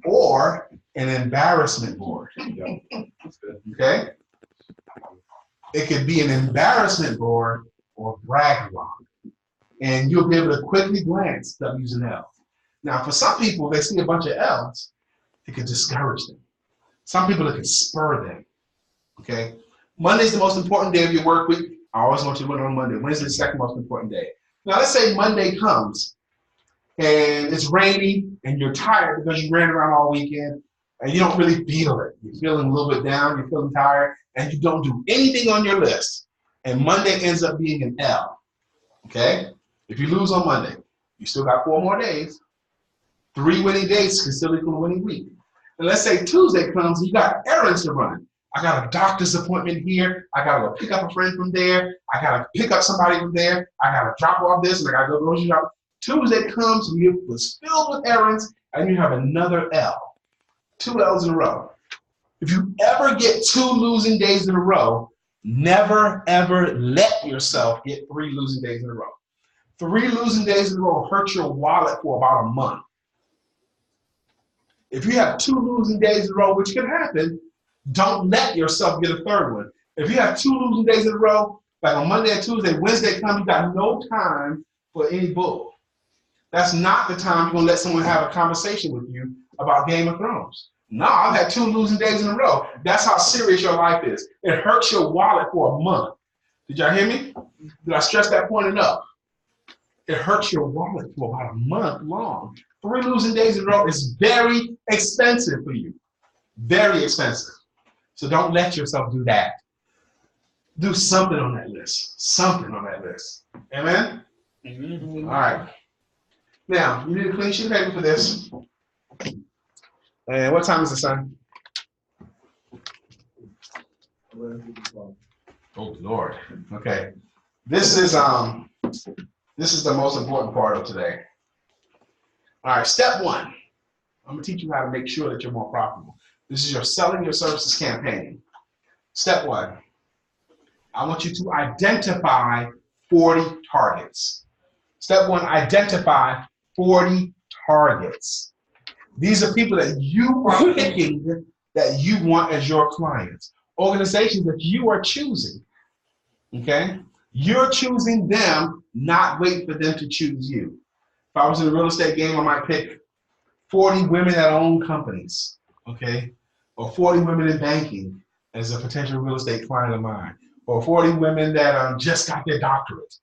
or an embarrassment board. Okay? It could be an embarrassment board or brag-a-log. And you'll be able to quickly glance W's and L's. Now, for some people, they see a bunch of L's, it could discourage them. Some people, it could spur them. Okay? Monday's the most important day of your work week. I always want you to win on Monday. Wednesday's the second most important day. Now, let's say Monday comes and it's rainy and you're tired because you ran around all weekend and you don't really feel it. You're feeling a little bit down, you're feeling tired, and you don't do anything on your list. And Monday ends up being an L. Okay? If you lose on Monday, you still got 4 more days. 3 winning days can still equal a winning week. And let's say Tuesday comes and you got errands to run. I got a doctor's appointment here. I got to go pick up a friend from there. I got to pick up somebody from there. I got to drop off this and I got to go grocery shopping. Tuesday comes and you was filled with errands and you have another L. 2 L's in a row. If you ever get 2 losing days in a row, never ever let yourself get 3 losing days in a row. 3 losing days in a row hurt your wallet for about a month. If you have 2 losing days in a row, which can happen, don't let yourself get a 3rd one. If you have 2 losing days in a row, like on Monday and Tuesday, Wednesday comes, you got no time for any bull. That's not the time you're going to let someone have a conversation with you about Game of Thrones. No, I've had 2 losing days in a row. That's how serious your life is. It hurts your wallet for a month. Did y'all hear me? Did I stress that point enough? It hurts your wallet for about a month long. 3 losing days in a row is very expensive for you. Very expensive. So don't let yourself do that. Do something on that list. Something on that list. Amen? Amen. All right. Now, you need a clean sheet of paper for this. And what time is it, son? Oh, Lord. Okay. This is the most important part of today. All right, step 1. I'm going to teach you how to make sure that you're more profitable. This is your selling your services campaign. Step 1. I want you to identify 40 targets. Step 1, identify 40 targets. These are people that you are picking that you want as your clients. Organizations that you are choosing. Okay? You're choosing them, not waiting for them to choose you. If I was in the real estate game, I might pick 40 women that own companies, okay? Or 40 women in banking as a potential real estate client of mine. Or 40 women that just got their doctorate.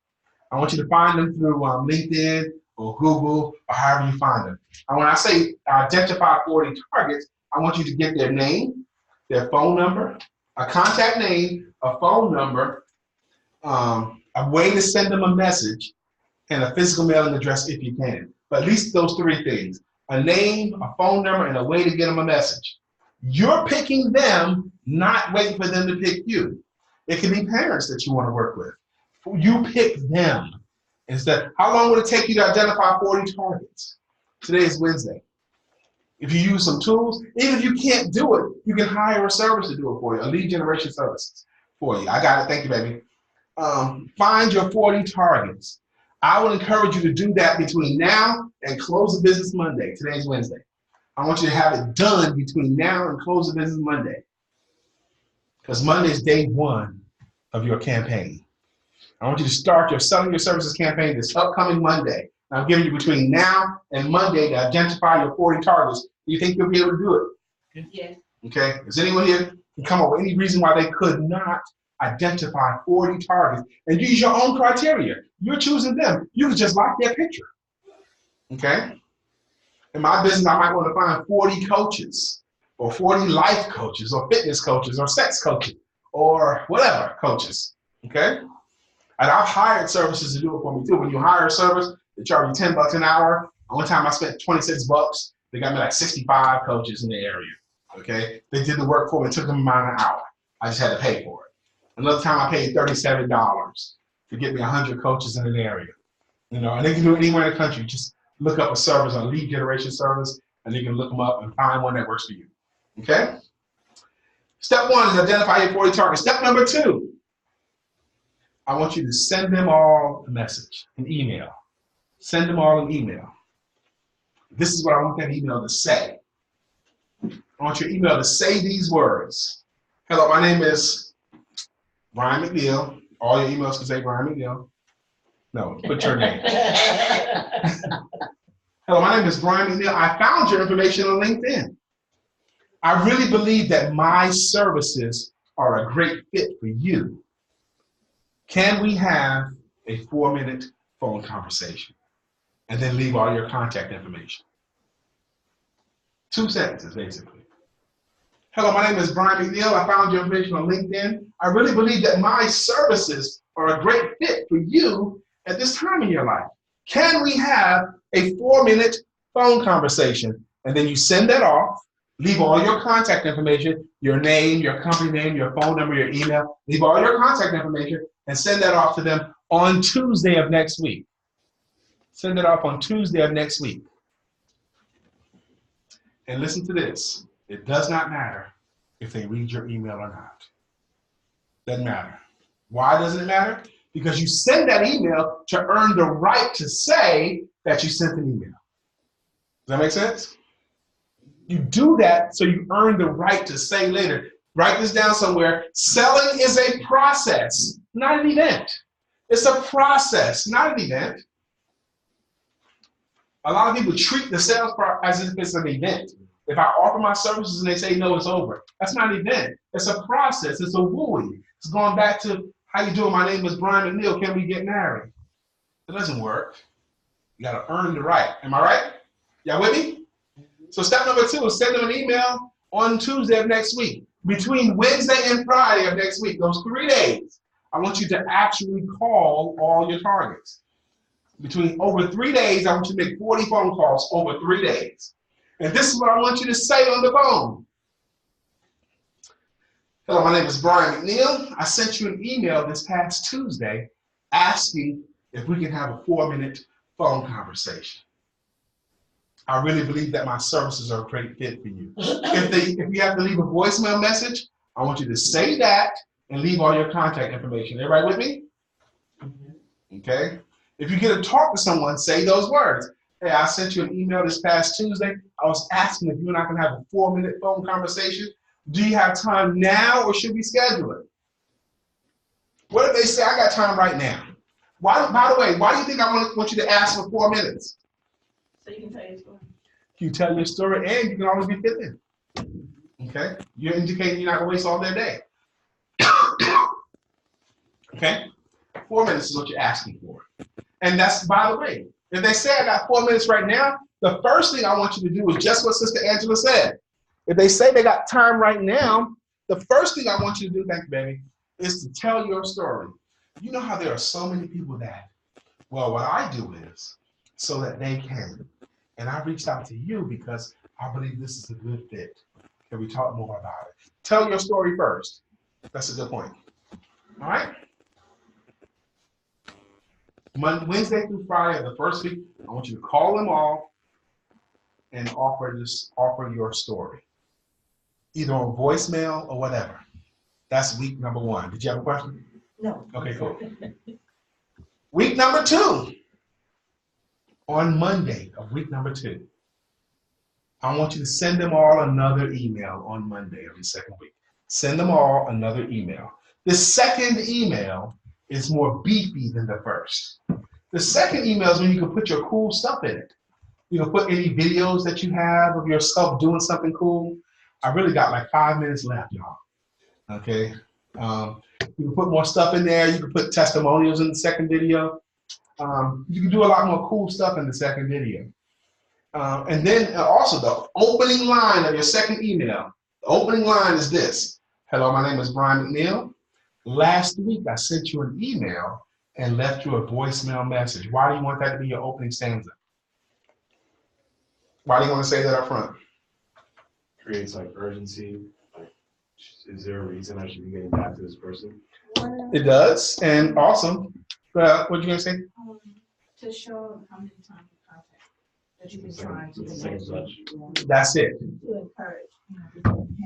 I want you to find them through LinkedIn or Google or however you find them. And when I say identify 40 targets, I want you to get their name, their phone number, a contact name, a phone number, a way to send them a message, and a physical mailing address if you can. But at least those 3 things. A name, a phone number, and a way to get them a message. You're picking them, not waiting for them to pick you. It can be parents that you want to work with. You pick them. Instead, how long would it take you to identify 40 targets? Today is Wednesday. If you use some tools, even if you can't do it, you can hire a service to do it for you, a lead generation services for you. I got it. Thank you, baby. Find your 40 targets. I would encourage you to do that between now and close of business Monday. Today's Wednesday. I want you to have it done between now and close of business Monday. Because Monday is day 1 of your campaign. I want you to start your selling your services campaign this upcoming Monday. I'm giving you between now and Monday to identify your 40 targets. Do you think you'll be able to do it? Yes. Okay. Is anyone here can come up with any reason why they could not identify 40 targets and use your own criteria? You're choosing them. You can just like their picture. Okay? In my business, I might want to find 40 coaches or 40 life coaches or fitness coaches or sex coaches or whatever coaches. Okay? And I've hired services to do it for me too. When you hire a service, they charge you $10 an hour. One time I spent $26. They got me like 65 coaches in the area. Okay? They did the work for me. It took them about an hour. I just had to pay for it. Another time I paid $37 to get me 100 coaches in an area. You know, and they can do it anywhere in the country. Just look up a service, a lead generation service, and you can look them up and find one that works for you. Okay? Step 1 is identify your 40 targets. Step number 2, I want you to send them all a message, an email. Send them all an email. This is what I want that email to say. I want your email to say these words. Hello, my name is Brian McNeill. All your emails can say Brian McNeill. No, put your name. Hello, my name is Brian McNeill. I found your information on LinkedIn. I really believe that my services are a great fit for you. Can we have a 4-minute phone conversation? And then leave all your contact information. 2 sentences, basically. Hello, my name is Brian McNeill. I found your information on LinkedIn. I really believe that my services are a great fit for you at this time in your life. Can we have a 4-minute phone conversation? And then you send that off, leave all your contact information, your name, your company name, your phone number, your email, leave all your contact information and send that off to them on Tuesday of next week. Send it off on Tuesday of next week. And listen to this. It does not matter if they read your email or not. Doesn't matter. Why doesn't it matter? Because you send that email to earn the right to say that you sent an email. Does that make sense? You do that so you earn the right to say later. Write this down somewhere. Selling is a process, not an event. It's a process, not an event. A lot of people treat the sales part as if it's an event. If I offer my services and they say no, it's over. That's not an event. It's a process. It's a wooing. It's going back to, how you doing? My name is Brian McNeill. Can we get married? It doesn't work. You got to earn the right. Am I right? Y'all with me? So step number 2 is send them an email on Tuesday of next week. Between Wednesday and Friday of next week, those 3 days, I want you to actually call all your targets. Over 3 days, I want you to make 40 phone calls over 3 days. And this is what I want you to say on the phone. Hello, my name is Brian McNeill. I sent you an email this past Tuesday asking if we can have a 4-minute phone conversation. I really believe that my services are a great fit for you. If you have to leave a voicemail message, I want you to say that and leave all your contact information. Everybody with me? Okay. If you get to talk to someone, say those words. Hey, I sent you an email this past Tuesday. I was asking if you and I can have a 4-minute phone conversation. Do you have time now or should we schedule it? What if they say, I got time right now? By the way, why do you think I want you to ask for 4 minutes? So you can tell your story. You tell your story and you can always be fit in. Okay? You're indicating you're not going to waste all their day. Okay? 4 minutes is what you're asking for. And that's, by the way, if they say I got 4 minutes right now, the first thing I want you to do is just what Sister Angela said. If they say they got time right now, the first thing I want you to do, thank you, baby, is to tell your story. You know how there are so many people that, well, what I do is so that they can. And I reached out to you because I believe this is a good fit. Can we talk more about it? Tell your story first. That's a good point. All right? Wednesday through Friday of the first week, I want you to call them all and offer your story. Either on voicemail or whatever. That's week number 1. Did you have a question? No. Okay, cool. Week number 2. On Monday of week number 2, I want you to send them all another email on Monday of the second week. Send them all another email. The second email is more beefy than the first. The second email is when you can put your cool stuff in it. You can put any videos that you have of yourself doing something cool. I really got like 5 minutes left, y'all. Okay. You can put more stuff in there. You can put testimonials in the second video. You can do a lot more cool stuff in the second video. And then also the opening line of your second email. The opening line is this. Hello, my name is Brian McNeill. Last week I sent you an email and left you a voicemail message. Why do you want that to be your opening stanza? Why do you want to say that up front? Creates like urgency. Like, is there a reason I should be getting back to this person? It does. And awesome. What are you going to say? To show how many times you contact that you've been trying to It's the same touch. That's it. to encourage.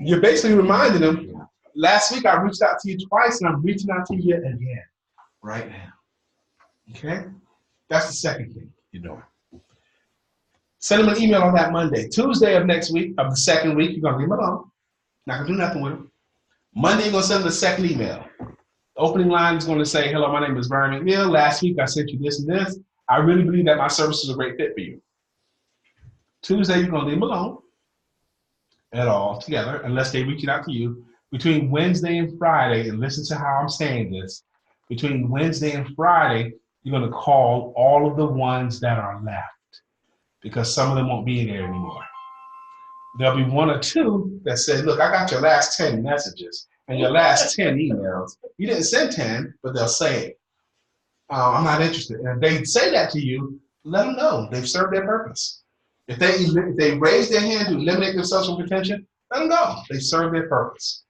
You're basically reminding them, last week I reached out to you twice and I'm reaching out to you again. right now. Okay? That's the second thing you're doing. Send them an email on that Monday. Tuesday of next week, of the second week, you're going to leave them alone. Not going to do nothing with them. Monday, you're going to send them the second email. The opening line is going to say, hello, my name is Brian McNeill. Last week, I sent you this and this. I really believe that my service is a great fit for you. Tuesday, you're going to leave them alone at all together, unless they reach out to you. Between Wednesday and Friday, and listen to how I'm saying this, between Wednesday and Friday, you're going to call all of the ones that are left, because some of them won't be there anymore. There'll be one or two that say, look, I got your last 10 messages and your last 10 emails. You didn't send 10, but they'll say it. I'm not interested. And if they say that to you, let them know they've served their purpose. If they raise their hand to eliminate themselves from contention, let them know they've served their purpose.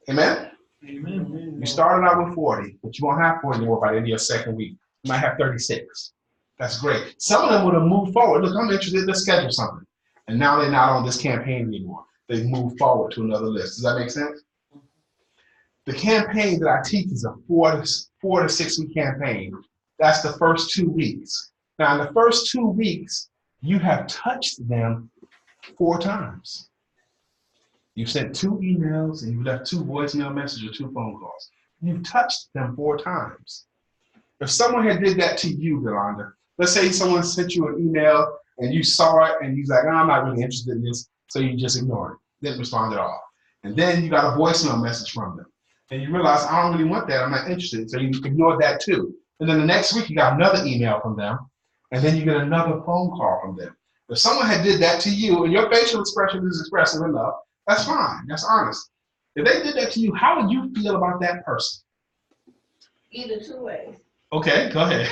Amen? Amen. You started out with 40, but you won't have 40 anymore by the end of your second week. You might have 36. That's great. Some of them would have moved forward. Look, I'm interested. Let's schedule something. And now they're not on this campaign anymore. They've moved forward to another list. Does that make sense? The campaign that I teach is a 4 to 6 week campaign. That's the first 2 weeks. Now, in the first 2 weeks, you have touched them 4 times. You've sent 2 emails and you've left 2 voicemail messages or 2 phone calls. You've touched them 4 times. If someone had did that to you, Yolanda, let's say someone sent you an email and you saw it and you're like, oh, I'm not really interested in this, so you just ignore it, didn't respond at all. And then you got a voicemail message from them. And you realize, I don't really want that, I'm not interested, so you ignored that too. And then the next week you got another email from them, and then you get another phone call from them. If someone had did that to you and your facial expression is expressive enough, that's fine, that's honest. If they did that to you, how would you feel about that person? Either 2 ways. Okay, go ahead.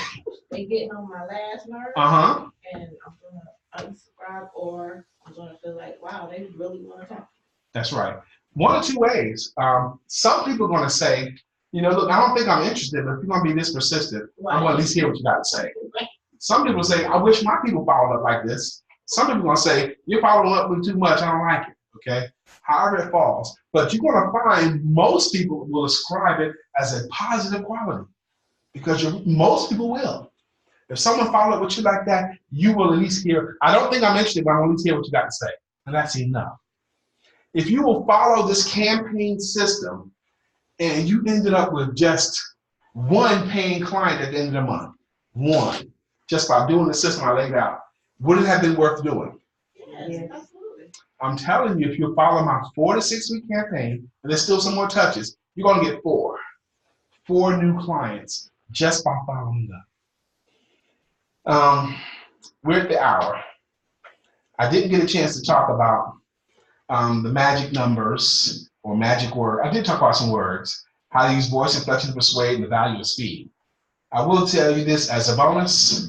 They getting on my last nerve, Uh-huh. and I'm gonna unsubscribe, or I'm gonna feel like, wow, they really want to talk. That's right. 1 or 2 ways. Some people are going to say, you know, look, I don't think I'm interested, but if you're going to be this persistent, I'm going to at least hear what you got to say. Some people say, I wish my people followed up like this. Some people are going to say, you're following up with too much, I don't like it, okay? However it falls. But you're going to find most people will ascribe it as a positive quality, because most people will. If someone followed up with you like that, you will at least hear, I don't think I'm interested, but I will at least hear what you got to say. And that's enough. If you will follow this campaign system and you ended up with just 1 paying client at the end of the month, 1, just by doing the system I laid out, would it have been worth doing? Yes, absolutely. I'm telling you, if you follow my 4 to 6 week campaign, and there's still some more touches, you're going to get 4 new clients just by following up. We're at the hour. I didn't get a chance to talk about the magic numbers or magic word. I did talk about some words, how to use voice inflection to persuade, and the value of speed. I will tell you this as a bonus.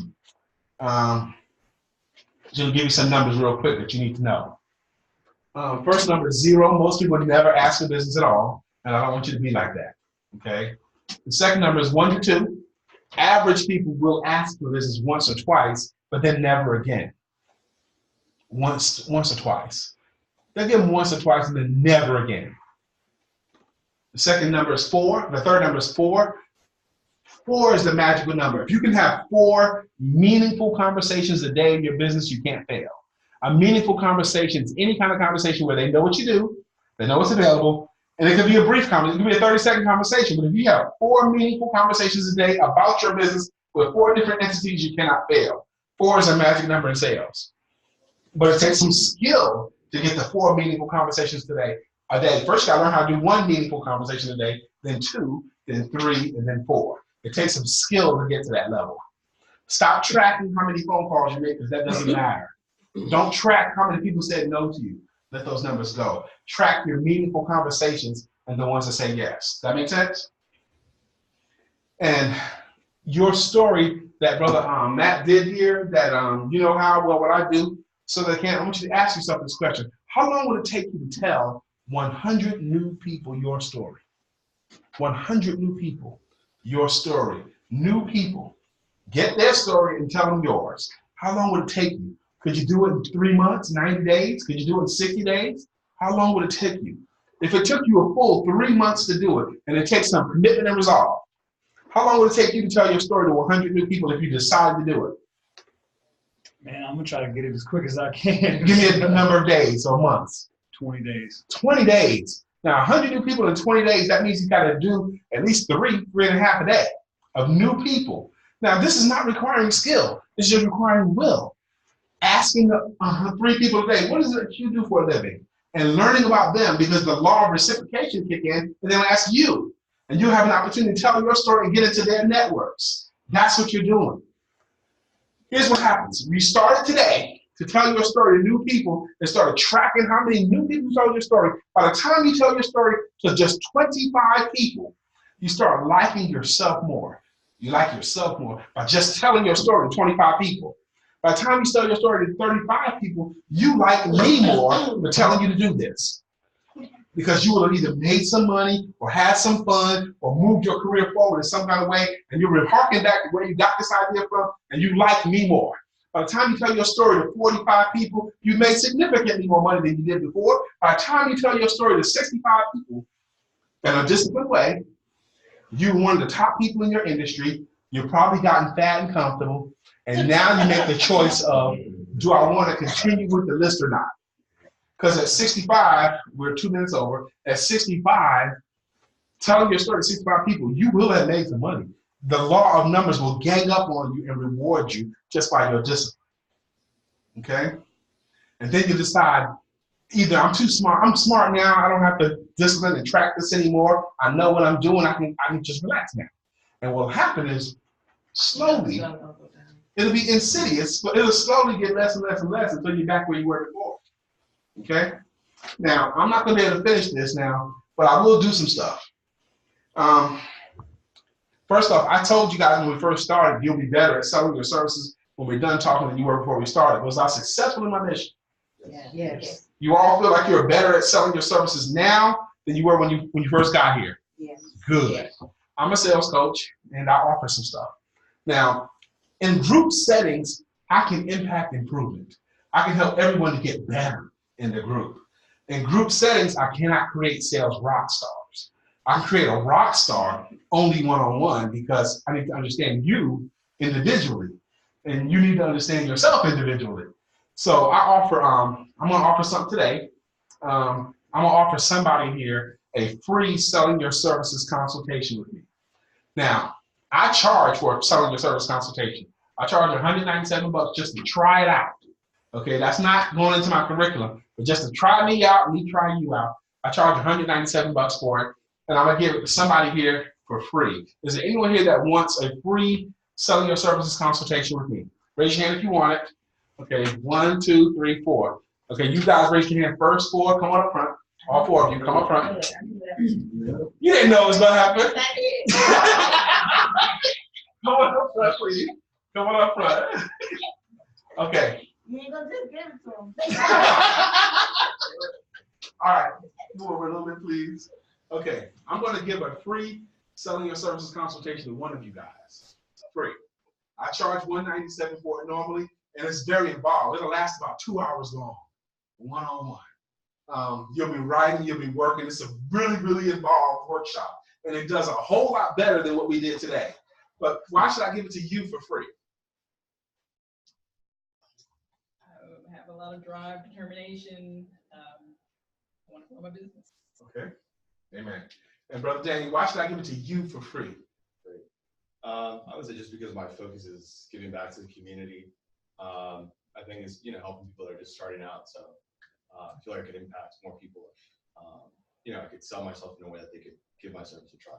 Just give you some numbers real quick that you need to know. First number is 0. Most people never ask for business at all, and I don't want you to be like that, okay? The second number is 1 to 2. Average people will ask for business once or twice, but then never again. Once or twice. They'll give them once or twice and then never again. The second number is 4. The third number is 4. 4 is the magical number. If you can have 4 meaningful conversations a day in your business, you can't fail. A meaningful conversation is any kind of conversation where they know what you do, they know what's available, and it could be a brief conversation, it could be a 30-second conversation, but if you have 4 meaningful conversations a day about your business with 4 different entities, you cannot fail. 4 is a magic number in sales. But it takes some skill to get the 4 meaningful conversations a day. First, you gotta learn how to do 1 meaningful conversation a day, then 2, then 3, and then 4. It takes some skill to get to that level. Stop tracking how many phone calls you make, because that doesn't matter. Don't track how many people said no to you. Let those numbers go. Track your meaningful conversations and the ones that say yes. Does that make sense? And your story that Brother Matt did here, that you know how well what I do, so that I want you to ask yourself this question. How long would it take you to tell 100 new people your story? 100 new people, your story. New people. Get their story and tell them yours. How long would it take you? Could you do it in 3 months, 90 days? Could you do it in 60 days? How long would it take you? If it took you a full 3 months to do it, and it takes some commitment and resolve, How long would it take you to tell your story to 100 new people if you decided to do it? Man, I'm gonna try to get it as quick as I can. Give me a number of days or months. 20 days. 20 days. Now, 100 new people in 20 days, that means you got to do at least 3.5 a day of new people. Now, this is not requiring skill. This is just requiring will. Asking 3 people a day, what is it that you do for a living? And learning about them, because the law of reciprocation kick in, and they'll ask you. And you have an opportunity to tell your story and get into their networks. That's what you're doing. Here's what happens. You started today to tell your story to new people and started tracking how many new people told your story. By the time you tell your story to just 25 people, you start liking yourself more. You like yourself more by just telling your story to 25 people. By the time you tell your story to 35 people, you like me more for telling you to do this. Because you will have either made some money or had some fun or moved your career forward in some kind of way, and you're harking back to where you got this idea from, and you like me more. By the time you tell your story to 45 people, you made significantly more money than you did before. By the time you tell your story to 65 people in a disciplined way, you're one of the top people in your industry. You've probably gotten fat and comfortable, and now you make the choice of, do I want to continue with the list or not? Because at 65, we're 2 minutes over, at 65, telling your story to 65 people, you will have made some money. The law of numbers will gang up on you and reward you just by your discipline. Okay? And then you decide, either I'm too smart, I'm smart now, I don't have to discipline and track this anymore, I know what I'm doing, I can just relax now. And what'll happen is, slowly, it'll be insidious, but it'll slowly get less and less and less until you're back where you were before. Okay? Now, I'm not going to be able to finish this now, but I will do some stuff. First off, I told you guys when we first started, you'll be better at selling your services when we're done talking than you were before we started. Was I successful in my mission? Yes. You all feel like you're better at selling your services now than you were when you first got here? Yes. Good. Yes. I'm a sales coach, and I offer some stuff. Now, in group settings, I can impact improvement. I can help everyone to get better in the group. In group settings, I cannot create sales rock stars. I can create a rock star only one-on-one because I need to understand you individually, and you need to understand yourself individually. So I offer, I'm gonna offer something today. I'm gonna offer somebody here a free selling your services consultation with me. Now, I charge for selling your service consultation. I charge $197 just to try it out. Okay, that's not going into my curriculum, but just to try me out and me try you out. I charge $197 for it, and I'm gonna give it to somebody here for free. Is there anyone here that wants a free selling your services consultation with me? Raise your hand if you want it. Okay, 1, 2, 3, 4. Okay, you guys raise your hand first. 4, come on up front. All 4 of you, come up front. You didn't know it was gonna happen. Come on up front, please. Come on up front. Okay. You ain't gonna just give it to them. All right, move over a little bit, please. Okay, I'm going to give a free selling your services consultation to one of you guys. Free. I charge $197 for it normally, and it's very involved. It'll last about 2 hours long, one-on-one. You'll be writing, you'll be working. It's a really, really involved workshop, and it does a whole lot better than what we did today. But why should I give it to you for free? I have a lot of drive, determination. I want to grow my business. Okay, amen. And Brother Danny, why should I give it to you for free? I would say just because my focus is giving back to the community. I think it's helping people that are just starting out. So I feel like I could impact more people if I could sell myself in a way that they could give my service a try.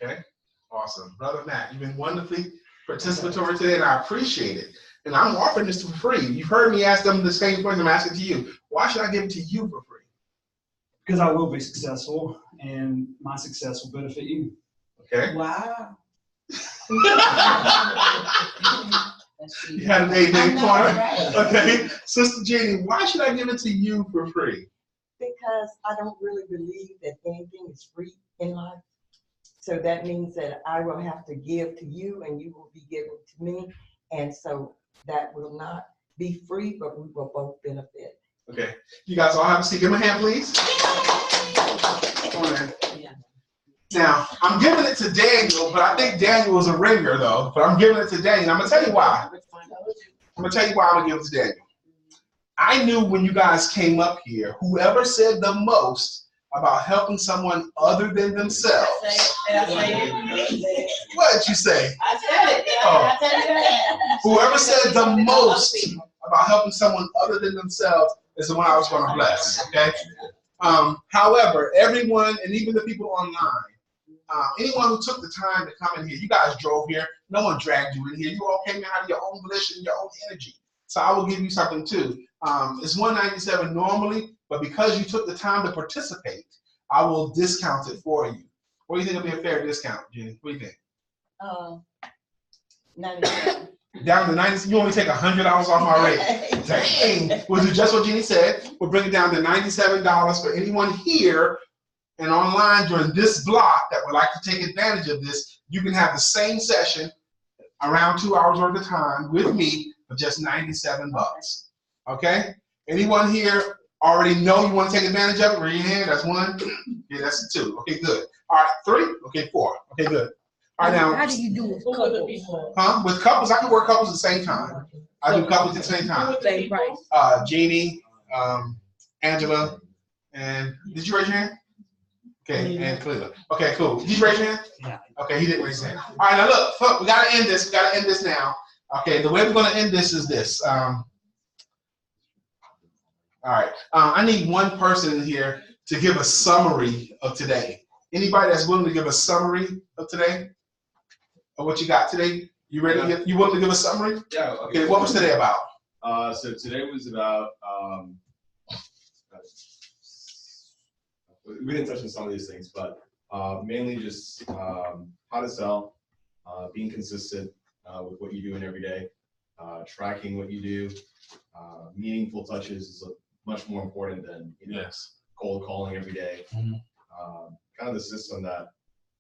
Okay, awesome. Brother Matt, you've been wonderfully participatory today, and I appreciate it. And I'm offering this for free. You've heard me ask them the same question I'm asking to you. Why should I give it to you for free? Because I will be successful, and my success will benefit you. Okay. Wow. You had an amen corner. Right. Okay. Sister Jeannie, why should I give it to you for free? Because I don't really believe that anything is free in life. So that means that I will have to give to you and you will be giving to me. And so that will not be free, but we will both benefit. Okay. You guys all have a seat. Give me a hand, please. Come on in. Now, I'm giving it to Daniel, but I think Daniel is a ringer, though. But I'm giving it to Daniel. I'm going to tell you why. I'm going to tell you why I'm going to give it to Daniel. I knew when you guys came up here, whoever said the most about helping someone other than themselves. What did you say? I said it. Oh. I tell you that. Whoever said the most about helping someone other than themselves is the one I was going to bless, okay? However, everyone, and even the people online, anyone who took the time to come in here, you guys drove here, no one dragged you in here, you all came in out of your own volition, your own energy. So I will give you something too. It's $197 normally, but because you took the time to participate, I will discount it for you. What do you think will be a fair discount, Jenny? What do you think? 97. Down to 90, you only take $100 off my rate. Dang, was it just what Jeannie said? We'll bring it down to $97 for anyone here and online during this block that would like to take advantage of this. You can have the same session, around 2 hours worth of time with me for just 97 bucks. Okay? Anyone here already know you want to take advantage of it? Raise your hand. That's one. Okay, that's two. Okay, good. All right, three. Okay, four. Okay, good. All right, now. How do you do with couples? Huh? With couples, I can work couples at the same time. I do couples at the same time. Same price. Jeannie, Angela, and did you raise your hand? Okay, and Cleo. Okay, cool. Did you raise your hand? Yeah. Okay, he didn't raise his hand. All right, now look, we gotta end this. We gotta end this now. Okay, the way we're gonna end this is this. All right, I need one person in here to give a summary of today. Anybody that's willing to give a summary of today? Of what you got today? You ready? Yeah. You willing to give a summary? Yeah. Okay, what was today about? So today was about, we didn't touch on some of these things, but mainly just how to sell, being consistent with what you're doing every day, tracking what you do, meaningful touches is much more important than Yes. cold calling every day. Mhm. Kind of the system that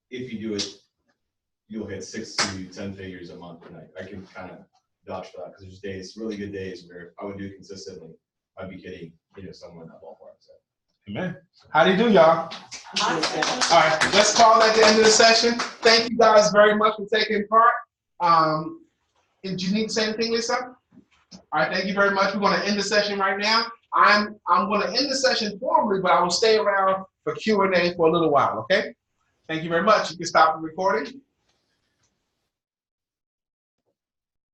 if you do it, you'll hit 6 to 10 figures a month. And I can kind of vouch for that because there's days, really good days where I would do it consistently. I'd be hitting, someone in that ballpark. So. Amen. How do you do, y'all? All right, let's call that the end of the session. Thank you guys very much for taking part. Did you need to say anything, Lisa? All right, thank you very much. We're going to end the session right now. I'm going to end the session formally, but I will stay around for Q&A for a little while, okay? Thank you very much. You can stop the recording.